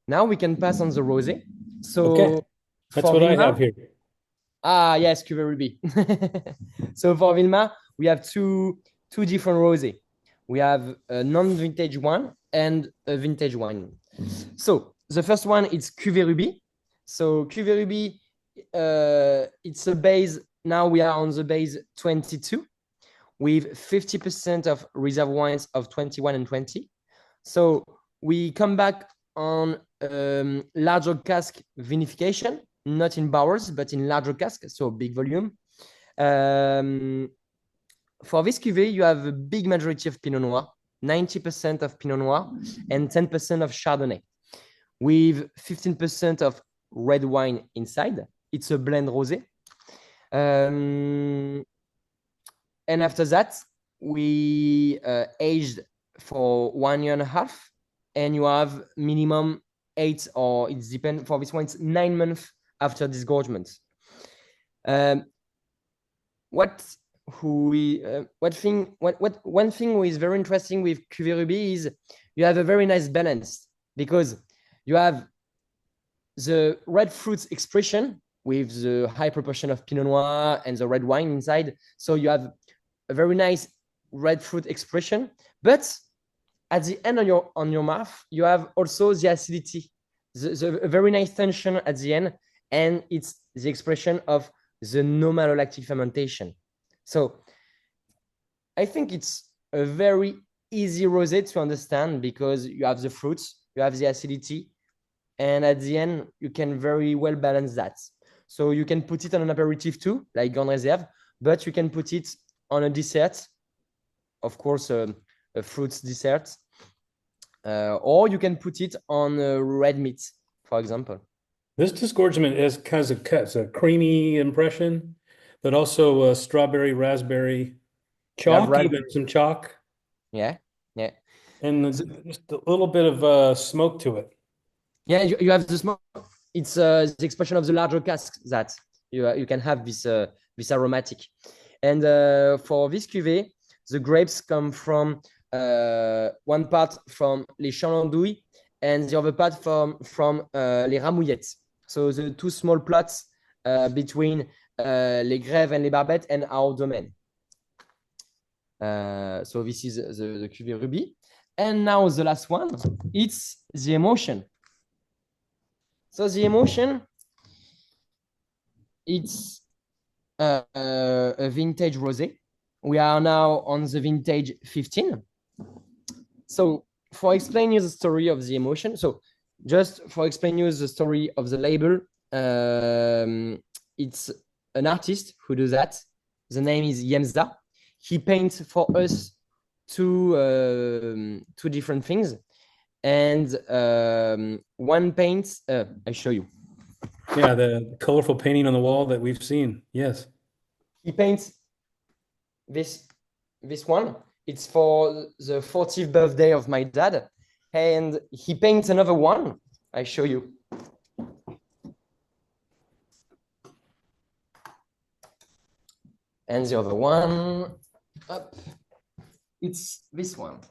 Now we can pass on the rosé. So okay. That's what Vilmart, I have here. Yes, cuvée ruby. So for Vilmart, we have two different rosé. We have a non-vintage one and a vintage one. So the first one is cuvée ruby. So cuvée ruby, it's a base. Now we are on the base 22 with 50% of reserve wines of 21 and 20. So we come back on larger cask vinification, not in barrels, but in larger cask, so big volume. For this cuvée, you have a big majority of Pinot Noir, 90% of Pinot Noir and 10% of Chardonnay, with 15% of red wine inside. It's a blend rosé. And after that, we aged for 1 year and a half, and you have minimum 8, or it depends, for this one, it's 9 months after disgorgement. One thing is very interesting with Cuvée Ruby is you have a very nice balance, because you have the red fruits expression with the high proportion of Pinot Noir and the red wine inside. So you have a very nice red fruit expression, but at the end on your mouth, you have also the acidity, the very nice tension at the end, and it's the expression of the no malolactic fermentation. So I think it's a very easy rosé to understand, because you have the fruits, you have the acidity, and at the end, you can very well balance that. So you can put it on an aperitif too, like Grand Reserve, but you can put it on a dessert, of course, a fruits dessert, or you can put it on a red meat, for example. This disgorgement has a creamy impression, but also strawberry, raspberry, chalk, even some chalk. Yeah, yeah. And just a little bit of smoke to it. Yeah, you have the smoke. It's the expression of the larger cask that you can have this aromatic. And for this cuvée, the grapes come from one part from les Champs d'Andouille and the other part from les Ramouillettes. So the two small plots between les Grèves and les Barbettes and our domain. So this is the cuvée Ruby. And now the last one, it's the emotion. So the emotion, it's a vintage rosé. We are now on the vintage 15. So for explaining you the story of the emotion, so just for explaining you the story of the label, it's an artist who does that. The name is Yemza. He paints for us two different things, and one paints. I show you. Yeah, the colorful painting on the wall that we've seen. Yes. He paints this one. It's for the 40th birthday of my dad, and he paints another one. I show you. And the other one, up. It's this one.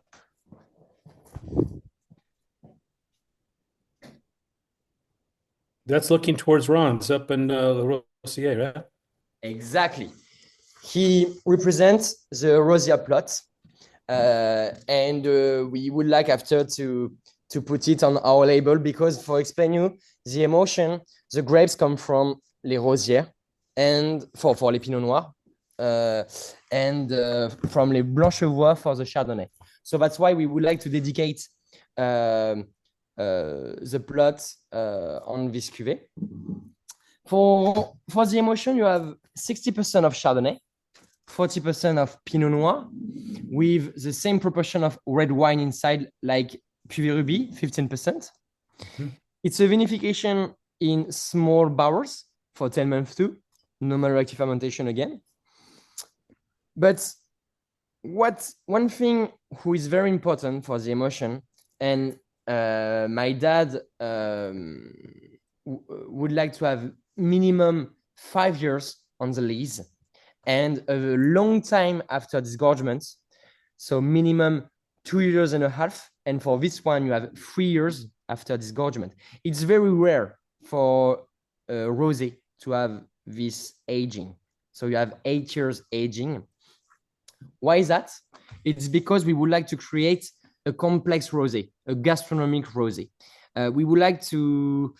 That's looking towards Ron's up in the Rosier, right? Exactly. He represents the Rosia plot, and we would like after to put it on our label because for explain you the emotion, the grapes come from les rosières and for les pinot noirs, and from les blanchevoix for the chardonnay. So that's why we would like to dedicate the plot on this cuvée. For the emotion, you have 60% of chardonnay, 40% of pinot noir, with the same proportion of red wine inside, like cuvée ruby, 15%. Mm-hmm. It's a vinification in small barrels for 10 months too, normal reactive fermentation again. But one thing who is very important for the emotion, and my dad would like to have minimum 5 years on the lease and a long time after disgorgement. So minimum 2.5 years. And for this one, you have 3 years after disgorgement. It's very rare for rosé to have this aging. So you have 8 years aging. Why is that? It's because we would like to create a complex rosé, a gastronomic rosé. We would like to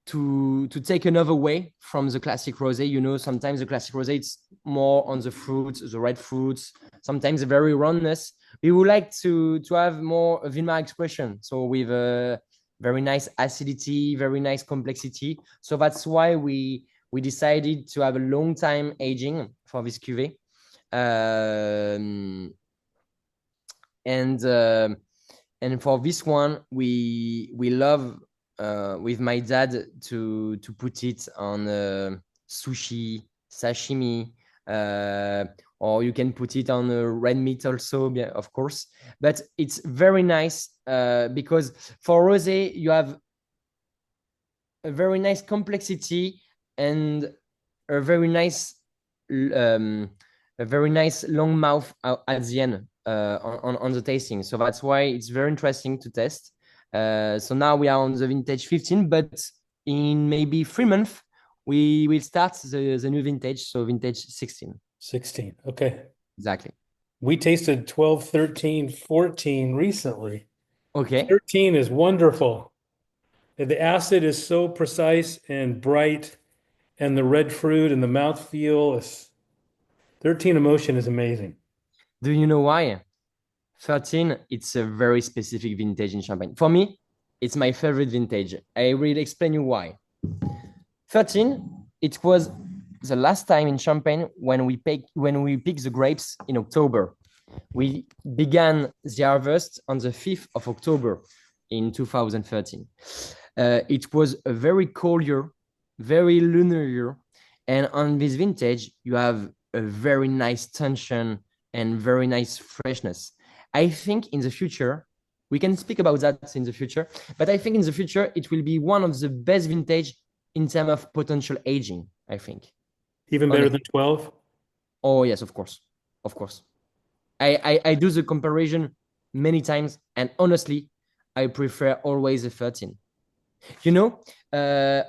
take another way from the classic rosé. You know, sometimes the classic rosé, it's more on the fruits, the red fruits, sometimes a very roundness. We would like to have more Vilmart expression. So with a very nice acidity, very nice complexity. So that's why we decided to have a long time aging for this cuvée. And for this one, we love with my dad to put it on sushi, sashimi, or you can put it on red meat also, yeah, of course. But it's very nice because for rosé you have a very nice complexity and a very nice long mouth at the end on the tasting. So that's why it's very interesting to test. So now we are on the vintage 15, but in maybe 3 months, we will start the new vintage, so vintage 16. 16, okay. Exactly. We tasted 12, 13, 14 recently. Okay. 13 is wonderful. The acid is so precise and bright, and the red fruit and the mouthfeel is 13 emotion is amazing. Do you know why? 13, it's a very specific vintage in Champagne. For me, it's my favorite vintage. I will explain you why. 13, it was the last time in Champagne when we picked the grapes in October. We began the harvest on the 5th of October in 2013. It was a very cold year, very lunar year. And on this vintage, you have a very nice tension and very nice freshness. I think in the future, we can speak about that in the future, but I think in the future, it will be one of the best vintage in terms of potential aging, I think. Even better than 12? Oh, yes, of course. Of course. I do the comparison many times, and honestly, I prefer always a 13. You know,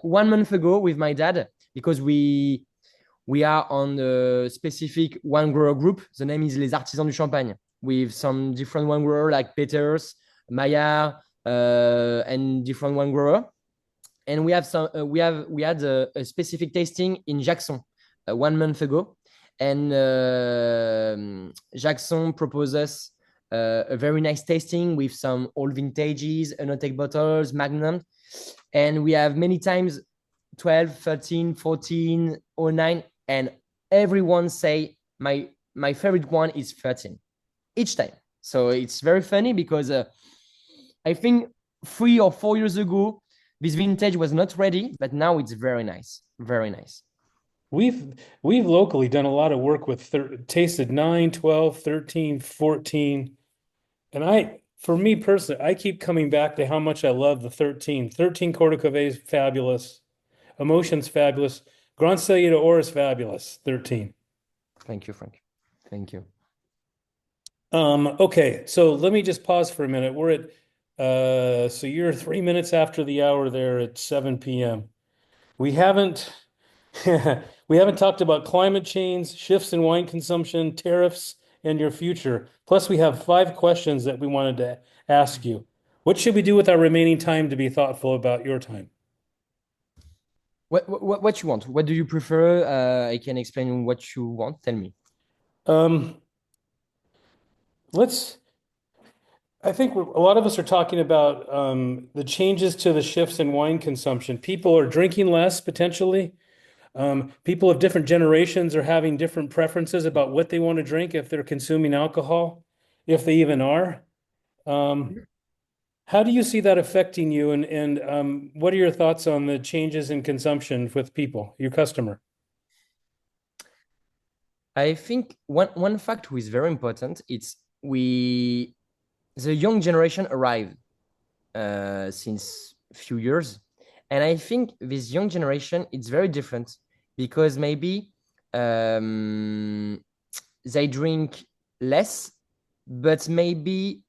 1 month ago with my dad, because we are on a specific wine grower group. The name is Les Artisans du Champagne, with some different wine grower like Peters, Maillard, and different wine grower. and we have some we had a specific tasting in Jackson 1 month ago, and Jackson proposed us a very nice tasting with some old vintages, anotech bottles, Magnum, and we have many times 12, 13, 14, 09, and everyone say my favorite one is 13 each time. So it's very funny because I think 3 or 4 years ago, this vintage was not ready, but now it's very nice, very nice. We've locally done a lot of work with tasted 9, 12, 13, 14. And for me personally, I keep coming back to how much I love the 13. 13 Corte Cuvée is fabulous. Emotion's fabulous. Grand Cellier d'Or is fabulous. 13. Thank you, Frank. Thank you. Okay, so let me just pause for a minute. We're at so you're 3 minutes after the hour there at 7 p.m. We haven't we haven't talked about climate change, shifts in wine consumption, tariffs, and your future. Plus, we have 5 questions that we wanted to ask you. What should we do with our remaining time to be thoughtful about your time? What you want? What do you prefer? I can explain what you want. Tell me. Um, let's I think a lot of us are talking about the changes to the shifts in wine consumption. People are drinking less potentially. People of different generations are having different preferences about what they want to drink if they're consuming alcohol, if they even are. How do you see that affecting you? And what are your thoughts on the changes in consumption with people, your customer? I think one fact who is very important. It's we the young generation arrived since few years, and I think this young generation it's very different because maybe um, they drink less, but maybe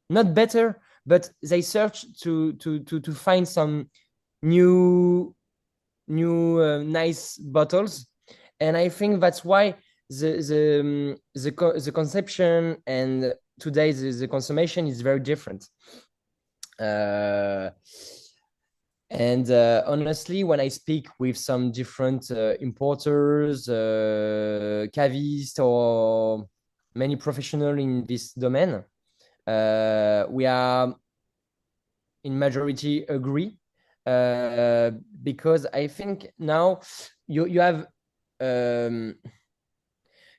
not better, but they search to find some new nice bottles, and I think that's why the conception and today the consumption is very different. Uh, and honestly, when I speak with some different importers, cavists, or many professionals in this domain, we are in majority agree because I think now you have um,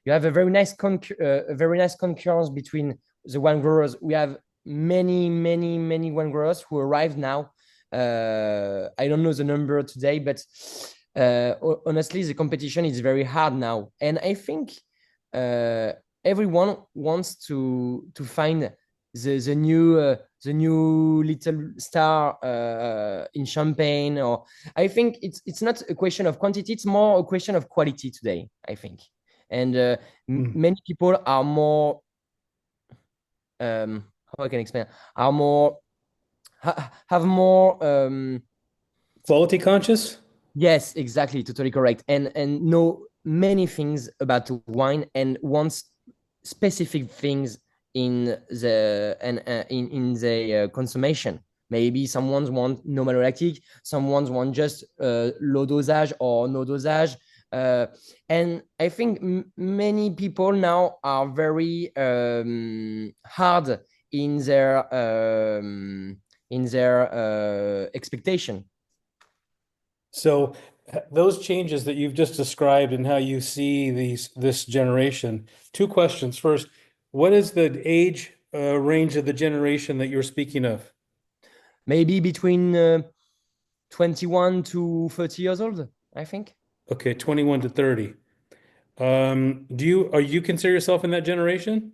you have a very nice concurrence between the wine growers. We have many wine growers who arrive now. I don't know the number today, but honestly, the competition is very hard now, and I think uh, everyone wants to find the new little star in champagne. Or I think it's not a question of quantity; it's more a question of quality today. I think, and many people are more how I can explain are more have more Quality conscious? yes, exactly, totally correct, and know many things about wine and wants specific things in the and in the consummation. Maybe someone's want no malolactic, someone's want just low dosage or no dosage. And I think many people now are very hard in their expectation. So those changes that you've just described and how you see this generation, 2 questions. First, what is the age range of the generation that you're speaking of? Maybe between 21 to 30 years old, I think. Okay, 21 to 30. Are you consider yourself in that generation?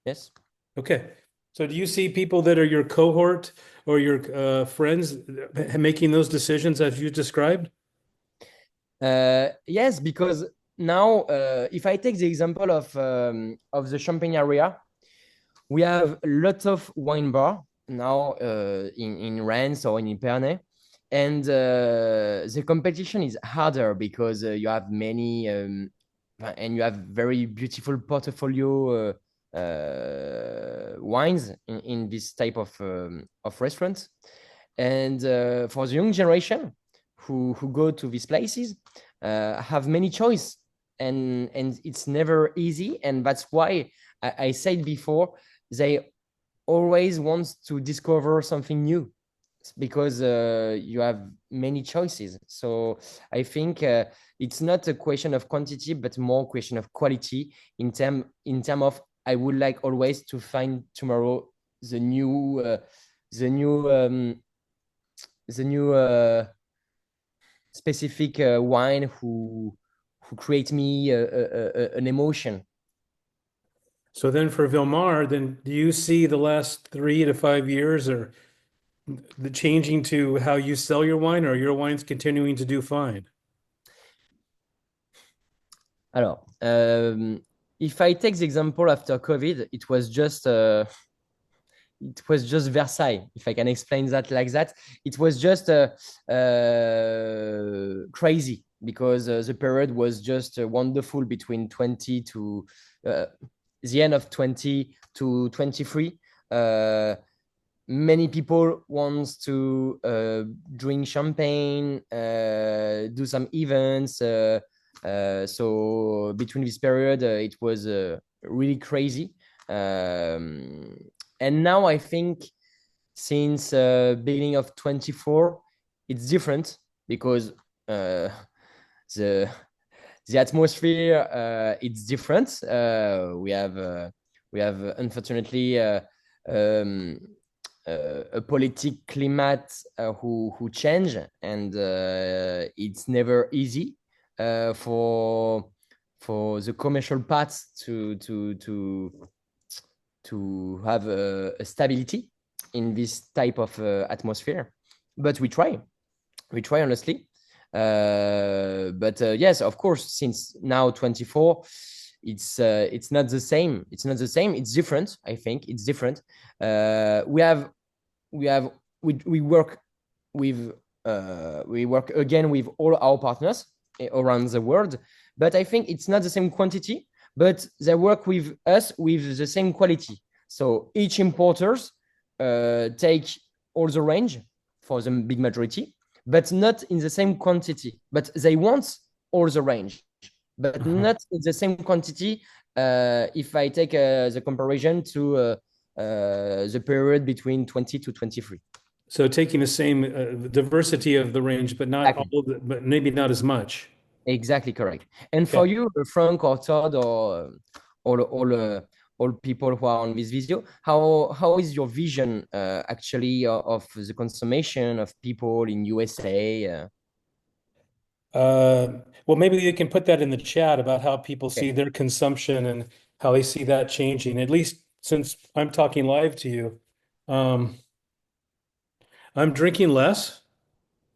Yes. Okay. So do you see people that are your cohort or your friends making those decisions as you described? Yes, because now, if I take the example of the Champagne area, we have a lot of wine bar now in Rennes or in Epernay, and the competition is harder because you have many and you have very beautiful portfolio wines in this type of restaurants. And for the young generation who go to these places, have many choice, and it's never easy. And that's why I said before, they always want to discover something new, because you have many choices. So I think it's not a question of quantity, but more question of quality, in term of, I would like always to find tomorrow the new the new the new specific wine who create me an emotion. So then for Vilmar, then do you see the last 3 to 5 years or the changing to how you sell your wine, or your wine's continuing to do fine? Alors, if I take the example after COVID, it was just Versailles, if I can explain that like that. It was just crazy, because the period was just wonderful between 20 to uh, the end of 20 to 23. Many people wants to drink champagne, do some events. So between this period, it was really crazy. Um, and now I think since beginning of 24, it's different, because the the atmosphere, it's different. We have unfortunately um, a politic climate who change, and it's never easy for the commercial parts to have a stability in this type of atmosphere. But we try honestly. But yes, of course, since now 24, it's not the same. It's different. I think it's different. We work with we work again with all our partners around the world, but I think it's not the same quantity, but they work with us with the same quality. So each importers take all the range for the big majority, but not in the same quantity. But they want all the range, but not in the same quantity. If I take the comparison to the period between 20 to 23. So taking the same diversity of the range, but not Exactly. all, but maybe not as much. Exactly correct. And Yeah. for you, Frank or Todd, or all people who are on this video, how is your vision actually of the consumption of people in USA? Well, maybe you can put that in the chat about how people Okay. see their consumption and how they see that changing. At least since I'm talking live to you, um, I'm drinking less.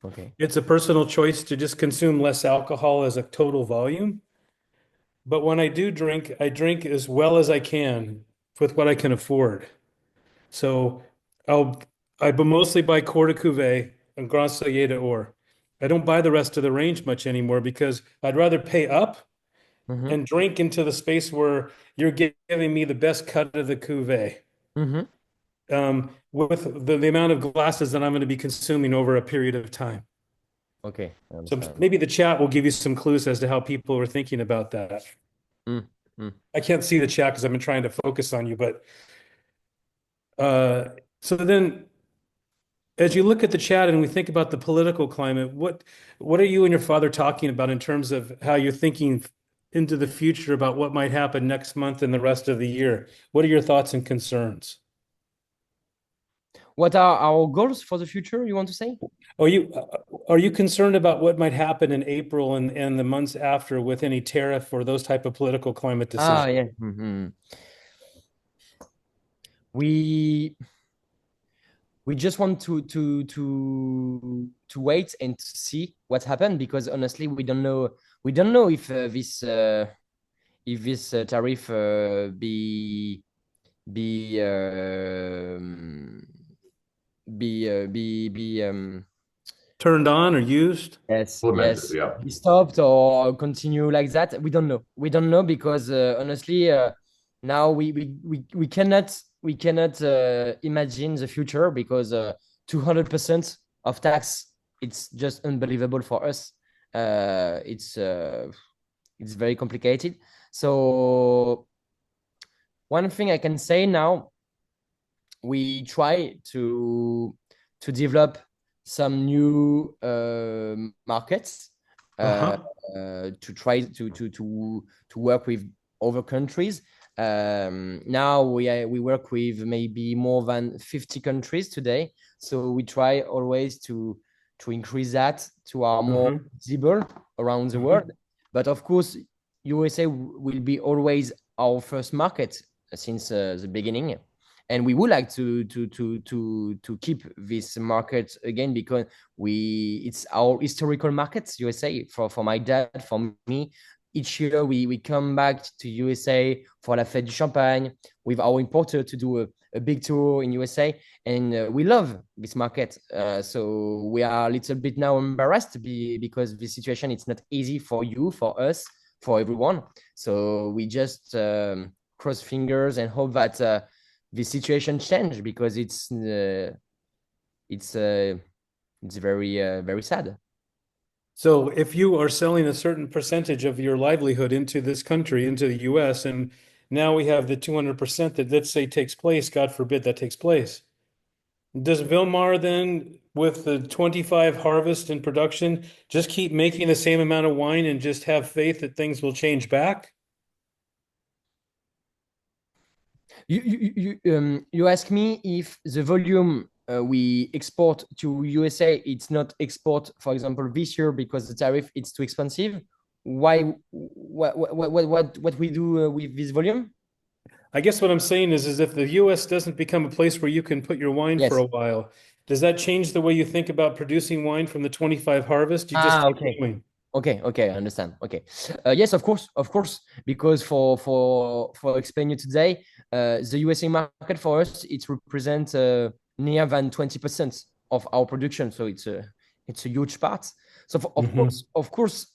Okay. It's a personal choice to just consume less alcohol as a total volume. But when I do drink, I drink as well as I can with what I can afford. So I'll I mostly buy Quarter Cuvée and Grand Soyer d'Or. I don't buy the rest of the range much anymore because I'd rather pay up Mm-hmm. and drink into the space where you're giving me the best cut of the cuvee, Mm-hmm. with the amount of glasses that I'm going to be consuming over a period of time. Okay, I So understand. maybe the chat will give you some clues as to how people are thinking about that. Mm, mm. I can't see the chat because I've been trying to focus on you, but uh, so then as you look at the chat and we think about the political climate, what are you and your father talking about in terms of how you're thinking into the future about what might happen next month and the rest of the year? What are your thoughts and concerns? What are our goals for the future, you want to say? Are you concerned about what might happen in April and the months after with any tariff or those type of political climate decisions? Yeah. We we just want to wait and to see what happened, because honestly we don't know if this tariff be be Turned on or used? yes, Implemented, yes, yeah. be stopped or continue like that. We don't know because honestly now we cannot imagine the future, because 200% of tax. It's just unbelievable for us. It's very complicated. So one thing I can say now, we try to develop some new markets, to try to work with other countries. Now we work with maybe more than 50 countries today. So we try always to increase that, to are more visible around the world. But of course, USA will be always our first market since the beginning, and we would like to keep this market again, because it's our historical markets, USA. For my dad, for me, each year we come back to USA for La Fête du Champagne with our importer to do a big tour in USA, and we love this market. So we are a little bit now embarrassed because the situation, it's not easy for you, for us, for everyone. So we just cross fingers and hope that the situation change, because it's very sad. So if you are selling a certain percentage of your livelihood into this country, into the US, and now we have the 200% that, let's say, takes place, God forbid that takes place. Does Vilmar then, with the 25 harvest and production, just keep making the same amount of wine and just have faith that things will change back? You ask me if the volume we export to USA, it's not export, for example, this year because the tariff it's too expensive. Why? What we do with this volume? I guess what I'm saying is if the US doesn't become a place where you can put your wine for Yes. a while, does that change the way you think about producing wine from the 25 harvest? You just keep Okay. going. Okay, I understand. Okay, yes, of course, because for explain you today, the USA market for us it represents near than 20% of our production, so it's a huge part. So of course,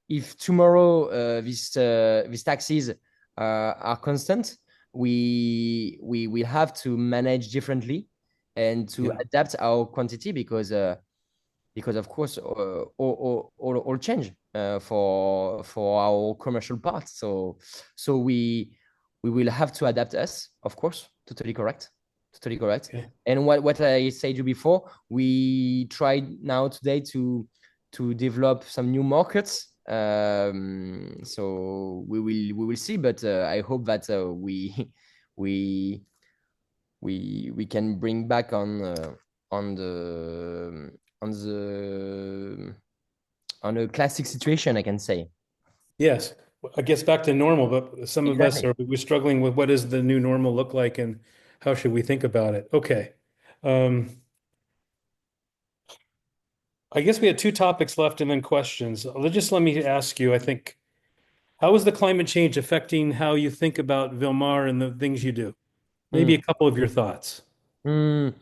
if tomorrow these taxes are constant, we will have to manage differently and to adapt our quantity, because of course all change for our commercial part. So we will have to adapt us, of course. Totally correct. Okay. And what I said you before, we tried now today to develop some new markets. So we will see, but I hope that we we can bring back on the on the on a classic situation, I can say. Yes. I guess back to normal, but some of us Exactly. we're struggling with what does the new normal look like and how should we think about it? Okay. I guess we had two topics left and then questions. Just let me ask you, I think, how is the climate change affecting how you think about Vilmar and the things you do? Maybe Mm. a couple of your thoughts. Mm.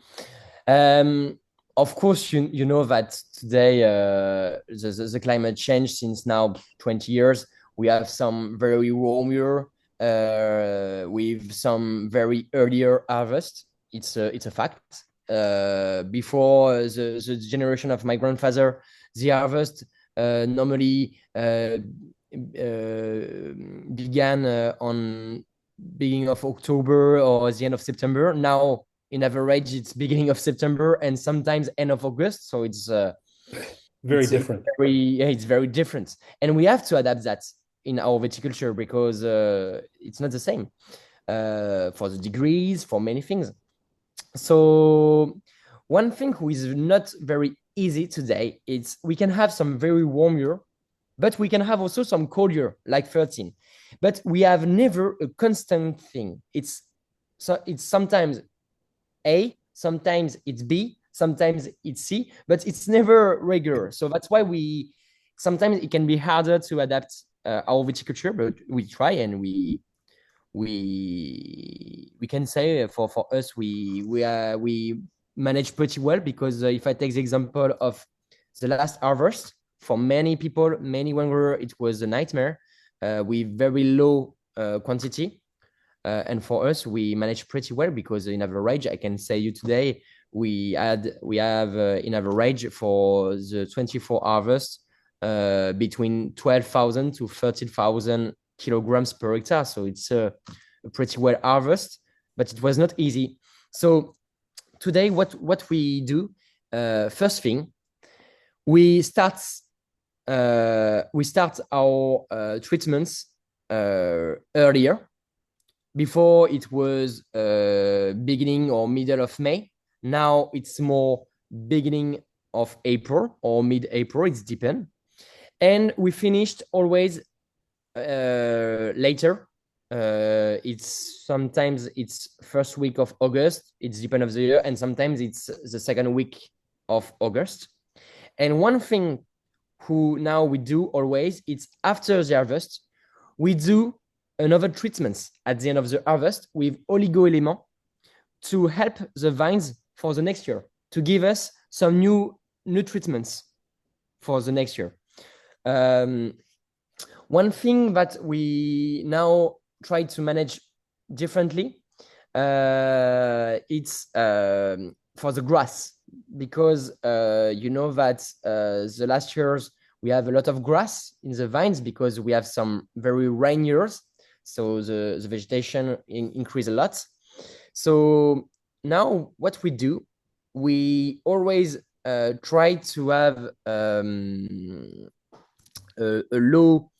Um, of course, you know that today the climate change since now 20 years, we have some very warm year with some very earlier harvest. It's a fact. Before the generation of my grandfather, the harvest normally began on beginning of October or the end of September. Now, in average, it's beginning of September and sometimes end of August. So Very different. it's very different, and we have to adapt that in our viticulture because it's not the same for the degrees, for many things. So one thing who is not very easy today is we can have some very warm year, but we can have also some cold year like 13. But we have never a constant thing. It's sometimes A, sometimes it's B, sometimes it's C, but it's never regular. So that's why sometimes it can be harder to adapt our viticulture, but we try and we can say for us we manage pretty well, because if I take the example of the last harvest, for many people, many winegrewer, it was a nightmare with very low quantity. And for us, we manage pretty well because in average, I can say you today, we have in average for the 24 harvest between 12,000 to 13,000 kilograms per hectare. So it's a pretty well harvest, but it was not easy. So today, what we do, first thing, we start our treatments earlier. Before it was beginning or middle of May. Now it's more beginning of April or mid-April. It's depend. And we finished always later. Sometimes it's first week of August. It's depend of the year, and sometimes it's the second week of August. And one thing who now we do always, it's after the harvest, we do another treatments at the end of the harvest with oligo-element to help the vines for the next year, to give us some new treatments for the next year. One thing that we now try to manage differently, it's for the grass, because you know that the last years we have a lot of grass in the vines because we have some very rain years. So the vegetation increase a lot. So now what we do, we always try to have a low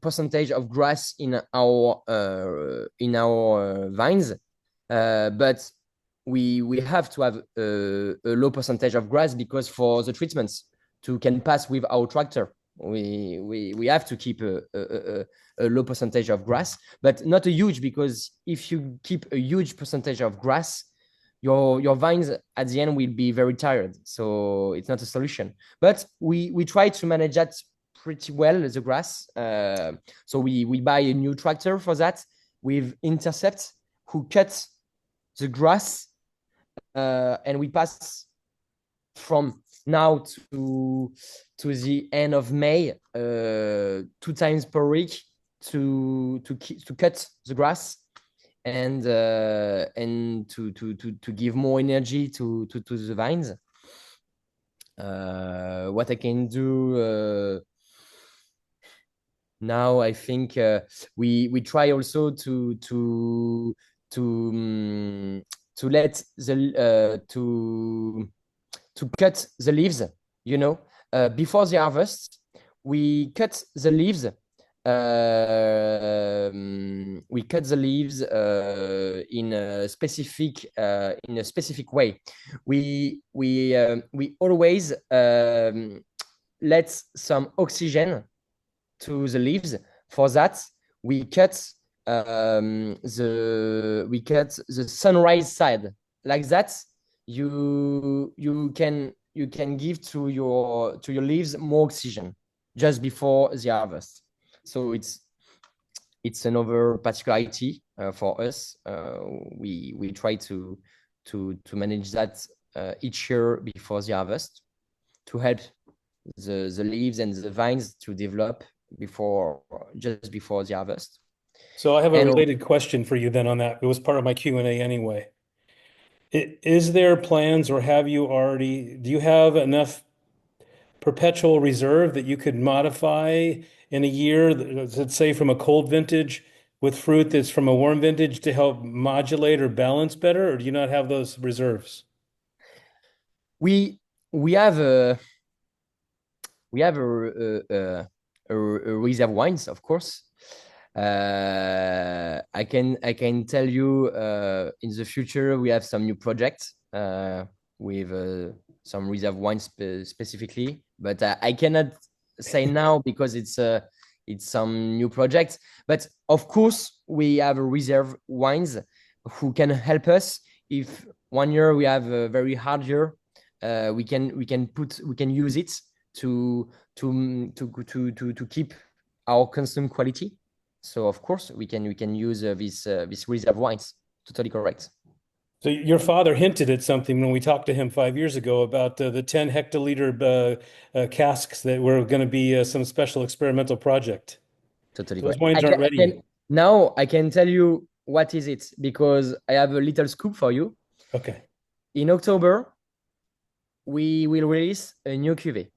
percentage of grass in our vines, but we have to have a low percentage of grass because for the treatments to can pass with our tractor, we have to keep a low percentage of grass, but not a huge, because if you keep a huge percentage of grass, your vines at the end will be very tired. So it's not a solution. But we try to manage that pretty well, the grass. So we buy a new tractor for that with Intercept, who cuts the grass, and we pass from now to the end of May, 2 times per week to cut the grass and to give more energy to the vines. What I can do now, I think we try also to let the to cut the leaves, you know, before the harvest. We cut the leaves. We cut the leaves in a specific way. We always let some oxygen to the leaves. For that, we cut the sunrise side. Like that, you can give to your leaves more oxygen just before the harvest. So it's another particularity for us. We try to manage that each year before the harvest, to help the leaves and the vines to develop just before the harvest. So I have a related question for you then on that. It was part of my Q&A anyway. Is there plans, or do you have enough perpetual reserve that you could modify in a year, let's say from a cold vintage with fruit that's from a warm vintage, to help modulate or balance better, or do you not have those reserves? We have a reserve wines, of course. I can tell you in the future we have some new projects with some reserve wines specifically, but I cannot say now because it's some new projects. But of course we have a reserve wines who can help us if one year we have a very hard year. We can use it to keep our constant quality. So of course we can use this reserve wines. Totally correct. So your father hinted at something when we talked to him 5 years ago about the 10 hectoliter casks that were going to be some special experimental project. Totally Those correct. wines aren't ready. Now I can tell you what is it, because I have a little scoop for you. Okay. In October, we will release a new cuvée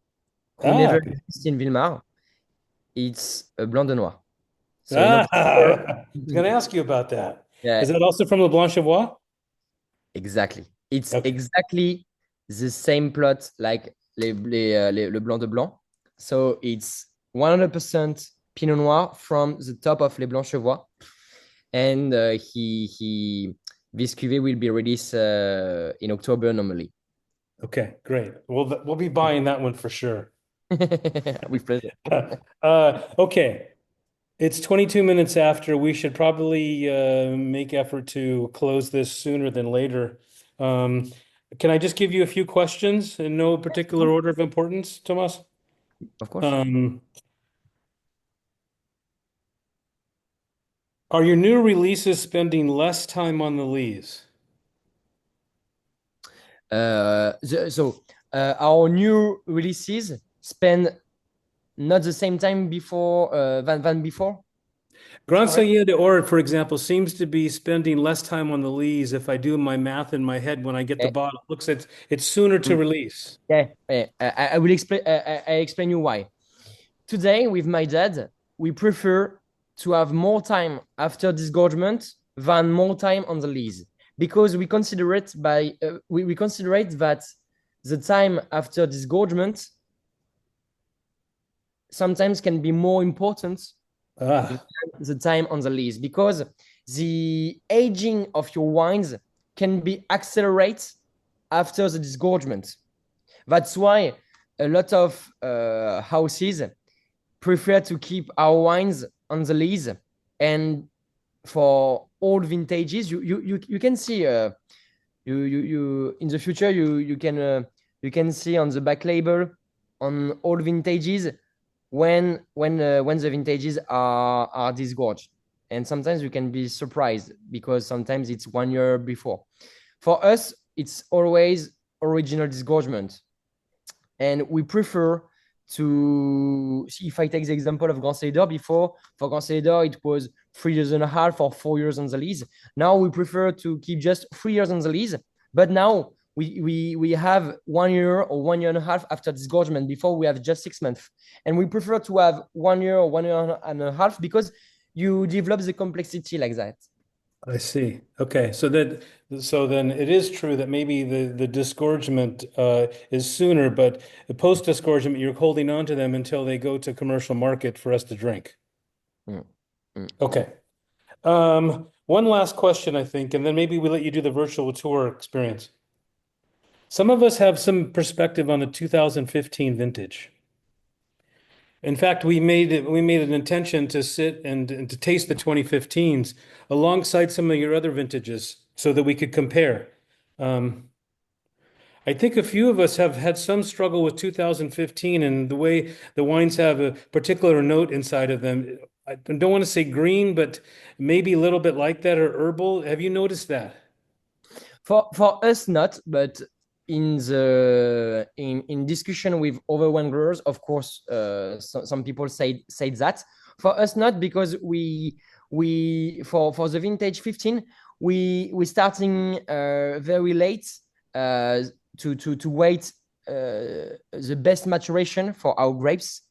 who Ah, never existed in Villemar. It's a Blanc de Noir. So in ah, October, I was going to ask you about that. yeah, Is that also from the Blanc Chevois? exactly. It's Okay. exactly the same plot like le Blanc de Blanc. So it's 100% Pinot Noir from the top of Les Blancs Chevois. And this cuvée will be released in October normally. Okay, great. We'll be buying that one for sure. With pleasure. Okay. It's 22 minutes after. We should probably make effort to close this sooner than later. Um, can I just give you a few questions in no particular order of importance, Thomas? Of course. Um, are your new releases spending less time on the lees? Our new releases spend not the same time before than before. Grand Correct. Seigneur de Ord, for example, seems to be spending less time on the lees. If I do my math in my head when I get the Okay. bottle, it looks it's sooner to release. Yeah, I will explain. I explain you why. Today, with my dad, we prefer to have more time after disgorgement than more time on the lease because we consider it that the time after disgorgement sometimes can be more important than Ah, the time on the lease because the aging of your wines can be accelerated after the disgorgement. That's why a lot of houses prefer to keep our wines on the lease. And for old vintages, you can see you in the future you can see on the back label on old vintages when the vintages are disgorged. And sometimes you can be surprised because sometimes it's 1 year before. For us, it's always original disgorgement. And we prefer to see if I take the example of Grand Cédar before, for Grand Cédar, it was 3 years and a half or 4 years on the lease. Now we prefer to keep just 3 years on the lease. But now we have 1 year or 1 year and a half after disgorgement. Before we have just 6 months. And we prefer to have 1 year or 1 year and a half because you develop the complexity like that. I see. Okay, so then it is true that maybe the disgorgement is sooner, but the post disgorgement you're holding on to them until they go to commercial market for us to drink. Mm, mm. Okay. One last question, I think, and then maybe we let you do the virtual tour experience. Some of us have some perspective on the 2015 vintage. In fact, we made an intention to sit and to taste the 2015s alongside some of your other vintages so that we could compare. Um, I think a few of us have had some struggle with 2015 and the way the wines have a particular note inside of them. I don't want to say green, but maybe a little bit like that or herbal. Have you noticed that? For us, not, but in discussion with other wine growers, of course, some people say that. For us, not because for the vintage 15, we starting very late to wait the best maturation for our grapes.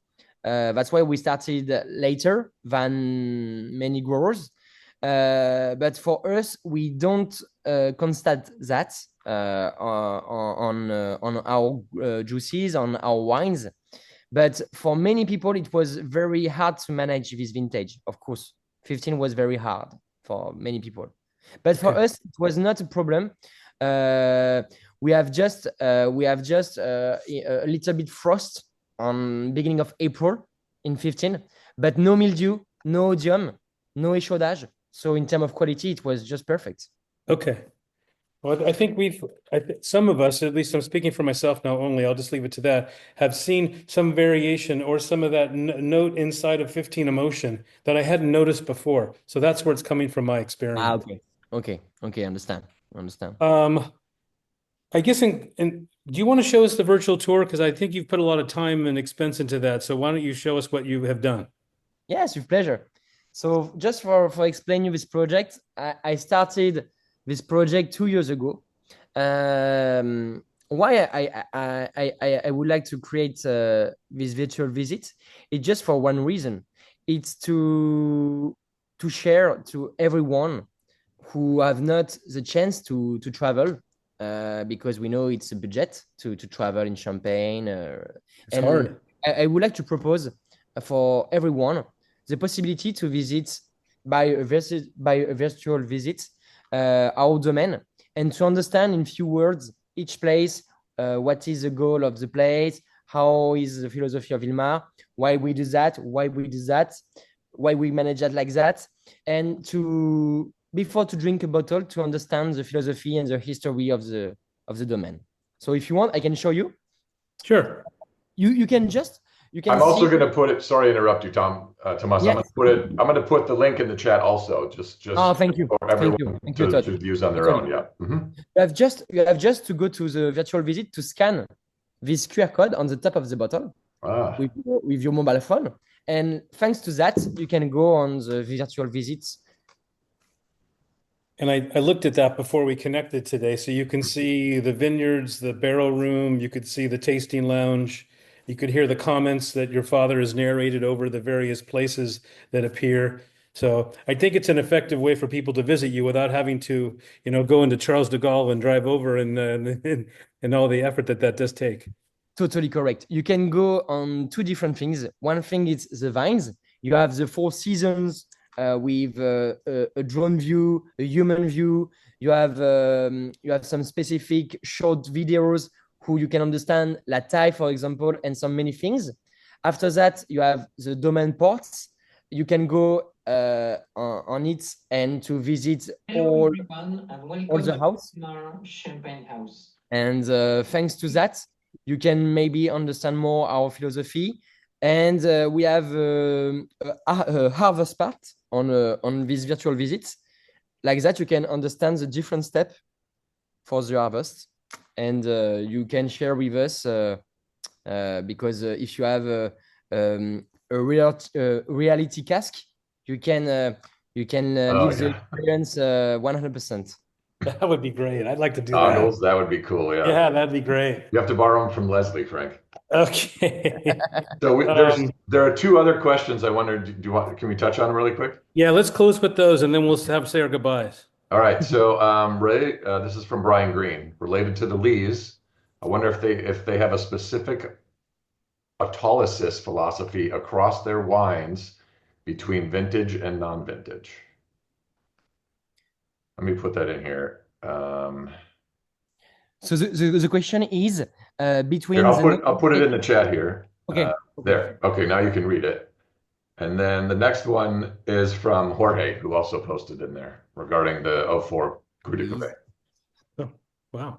That's why we started later than many growers. But for us, we don't constate that on our juices, on our wines. But for many people, it was very hard to manage this vintage. Of course, 15 was very hard for many people. But for Okay. us, it was not a problem. Uh, we have just a little bit frost on beginning of April in 15, but no mildew, no odium, no échaudage. So in terms of quality, it was just perfect. Okay. Well, I think some of us, at least I'm speaking for myself now only, I'll just leave it to that, have seen some variation or some of that note inside of 15 emotion that I hadn't noticed before. So that's where it's coming from my Ah, experience. okay. Understand. Um, I guess do you want to show us the virtual tour? Because I think you've put a lot of time and expense into that. So why don't you show us what you have done? Yes, with pleasure. So just for explaining you this project, I started this project 2 years ago. Why I would like to create this virtual visit? It's just for one reason. It's to share to everyone who have not the chance to travel, because we know it's a budget to travel in Champagne. It's And hard. I would like to propose for everyone the possibility to visit by a virtual visit our domain, and to understand in few words each place, what is the goal of the place, how is the philosophy of Vilmart, why we do that, why we manage that like that, and to before to drink a bottle to understand the philosophy and the history of the domain. So if you want, I can show you. Sure. You can just you can I'm also see. going to put it. Sorry to interrupt you, Thomas. I'm going Yes. to put it. I'm going to put the link in the chat also. Just Oh, thank you. for everyone Thank you, Todd. to use on their Totally. own. Yeah. You have just to go to the virtual visit to scan this QR code on the top of the bottle Ah. with your mobile phone. And thanks to that, you can go on the virtual visits. And I looked at that before we connected today. So you can see the vineyards, the barrel room, you could see the tasting lounge. You could hear the comments that your father has narrated over the various places that appear. So I think it's an effective way for people to visit you without having to, go into Charles de Gaulle and drive over and all the effort that does take. Totally correct. You can go on two different things. One thing is the vines. You have the four seasons with a drone view, a human view. You have some specific short videos who you can understand La Taille, for example, and some many things. After that, you have the domain ports. You can go on it and to visit Hello everyone, and all welcome the to house. our Champagne House. And thanks to that, you can maybe understand more our philosophy. And we have a harvest part on this virtual visit. Like that, you can understand the different step for the harvest, and you can share with us because if you have reality cask, you can live the experience 100%. That would be great. I'd like to do that. Goggles, that would be cool. Yeah. Yeah, that'd be great. You have to borrow them from Leslie, Frank. Okay. So there are two other questions I wondered. Can we touch on them really quick? Yeah, let's close with those and then we'll say our goodbyes. All right. So Ray, this is from Brian Green, related to the Lees. I wonder if they have a specific autolysis philosophy across their wines between vintage and non-vintage. Let me put that in here. So the question is between. Here, I'll put it in the chat here. Okay. There. Okay, now you can read it. And then the next one is from Jorge, who also posted in there regarding the 04 Coup de Cuvée. Oh, wow.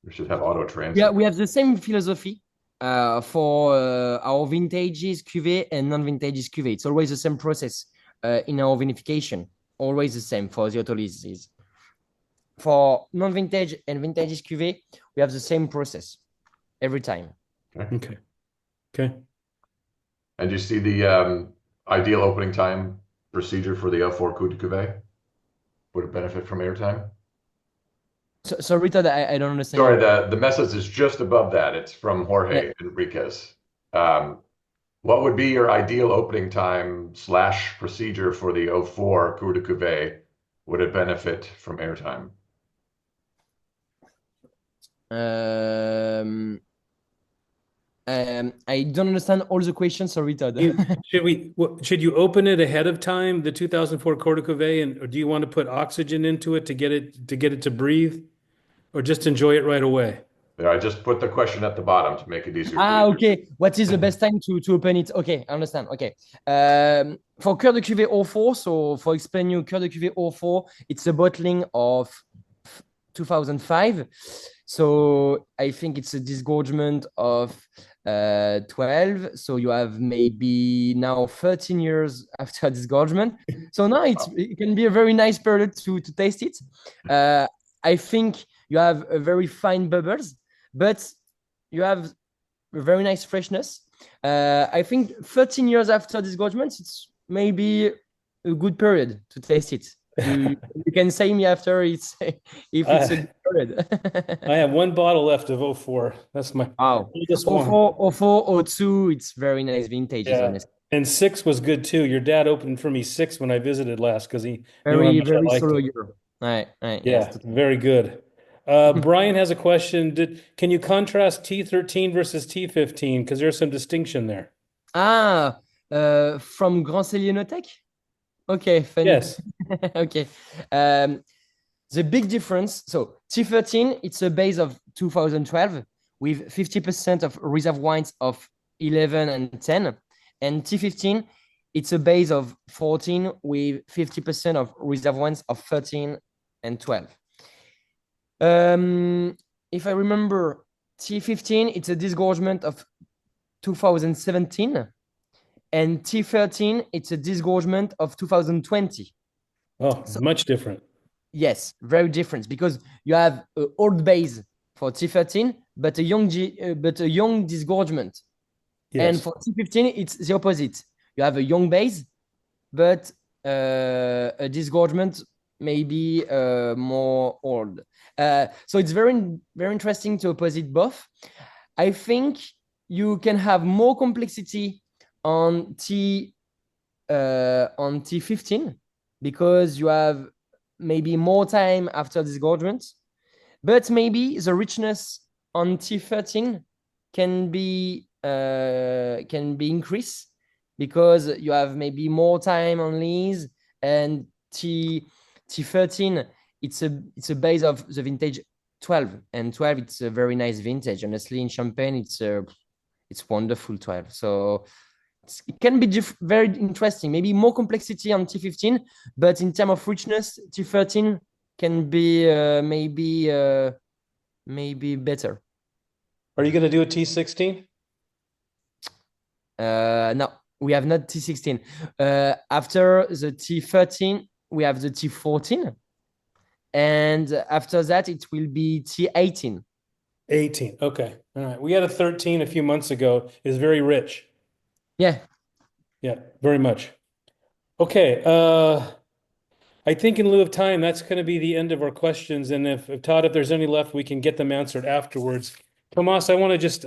We should have auto translate. Yeah, we have the same philosophy for our vintages cuvée and non-vintages cuvée. It's always the same process in our vinification. Always the same for the autolysis. For non-vintage and vintages cuvée, we have the same process every time. Okay. And you see the ideal opening time procedure for the 04 Coup de Cuvée? Would it benefit from airtime? So Rita, I don't understand. Sorry, the message is just above that. It's from Jorge Enriquez. What would be your ideal opening time / procedure for the 04 Coup de Cuvée? Would it benefit from airtime? I don't understand all the questions, sorry, Todd. Should you open it ahead of time, the 2004 Coup de Cuvée, or do you want to put oxygen into it to get it to breathe, or just enjoy it right away? Yeah, I just put the question at the bottom to make it easier. Okay. What is the best time to open it? Okay, I understand. Okay. For Cœur de Cuvée 04, so for explain you, Cœur de Cuvée 04, it's a bottling of 2005. So I think it's a disgorgement of 12. So you have maybe now 13 years after disgorgement. So now it can be a very nice period to taste it. I think you have a very fine bubbles, but you have a very nice freshness. I think 13 years after disgorgement, it's maybe a good period to taste it. You can say me after it's if it's a good period. I have one bottle left of '04. That's my Wow. oldest O one. four, 04, 02, it's very nice vintages, Yeah. honestly. And '06 was good too. Your dad opened for me '06 when I visited last because he knew how Very, much I very liked solo it. year. Right, right, yes. Yeah, very good. Brian has a question. Can you contrast T13 versus T15? Because there's some distinction there. Ah, from Grand Cellier Notech? Okay, funny. Yes. Okay. The big difference, so T13, it's a base of 2012 with 50% of reserve wines of 11 and 10. And T15, it's a base of 14 with 50% of reserve wines of 13 and 12. If I remember, T15, it's a disgorgement of 2017. And T13, it's a disgorgement of 2020. Oh, So much different. yes, very different because you have an old base for T13, but a young disgorgement. And Yes. for T15, it's the opposite. You have a young base, but a disgorgement maybe more old. So it's very, very interesting to opposite both. I think you can have more complexity on T15 because you have maybe more time after disgorgement, but maybe the richness on T13 can be increased because you have maybe more time on lees, and T13 it's a base of the vintage 12, and 12 it's a very nice vintage. Honestly, in Champagne it's wonderful 12. So it can be very interesting. Maybe more complexity on T15, but in terms of richness, T13 can be maybe better. Are you going to do a T16? No, we have not T16. After the T13, we have the T14, and after that, it will be T18. 18. Okay. All right. We had a 13 a few months ago. It's very rich. Yeah. Yeah, very much. Okay. I think in lieu of time, that's going to be the end of our questions. And if Todd, if there's any left, we can get them answered afterwards. Tomas, I want to just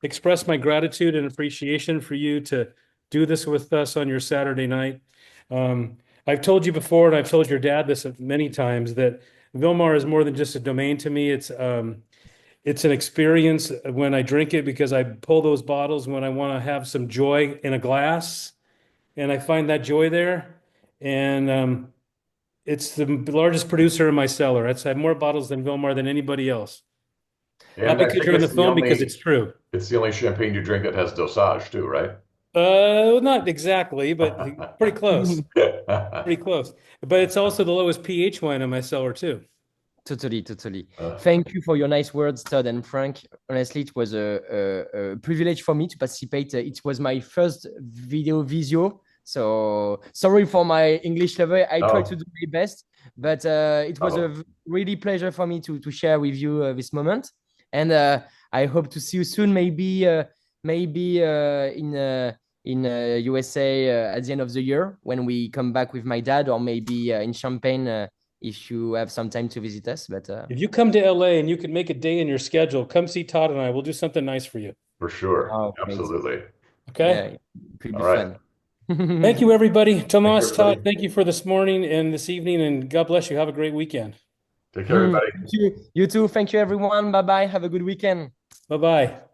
express my gratitude and appreciation for you to do this with us on your Saturday night. I've told you before, and I've told your dad this many times, that Vilmart is more than just a domain to me. It's an experience when I drink it because I pull those bottles when I want to have some joy in a glass, and I find that joy there. And it's the largest producer in my cellar. I have more bottles than Vilmar than anybody else. Not And I because think you're on the it's the phone, because only it's true. it's the only champagne you drink that has dosage too, right? Not exactly, but pretty close. Pretty close. But it's also the lowest pH wine in my cellar too. Totally, totally. Thank you for your nice words, Todd and Frank. Honestly, it was a privilege for me to participate. It was my first visio. So sorry for my English level. I try to do my best, but it was a really pleasure for me to share with you this moment. And I hope to see you soon, maybe in USA at the end of the year when we come back with my dad, or maybe in Champagne if you have some time to visit us. But if you come to LA and you can make a day in your schedule, come see Todd and I. We'll do something nice for you. For sure. oh, Absolutely. Okay. Yeah, it could be fun. Thank you, everybody. Tomas, everybody. Todd, thank you for this morning and this evening, and God bless you. Have a great weekend. Take care, everybody. Thank you. You too. Thank you, everyone. Bye bye. Have a good weekend. Bye-bye.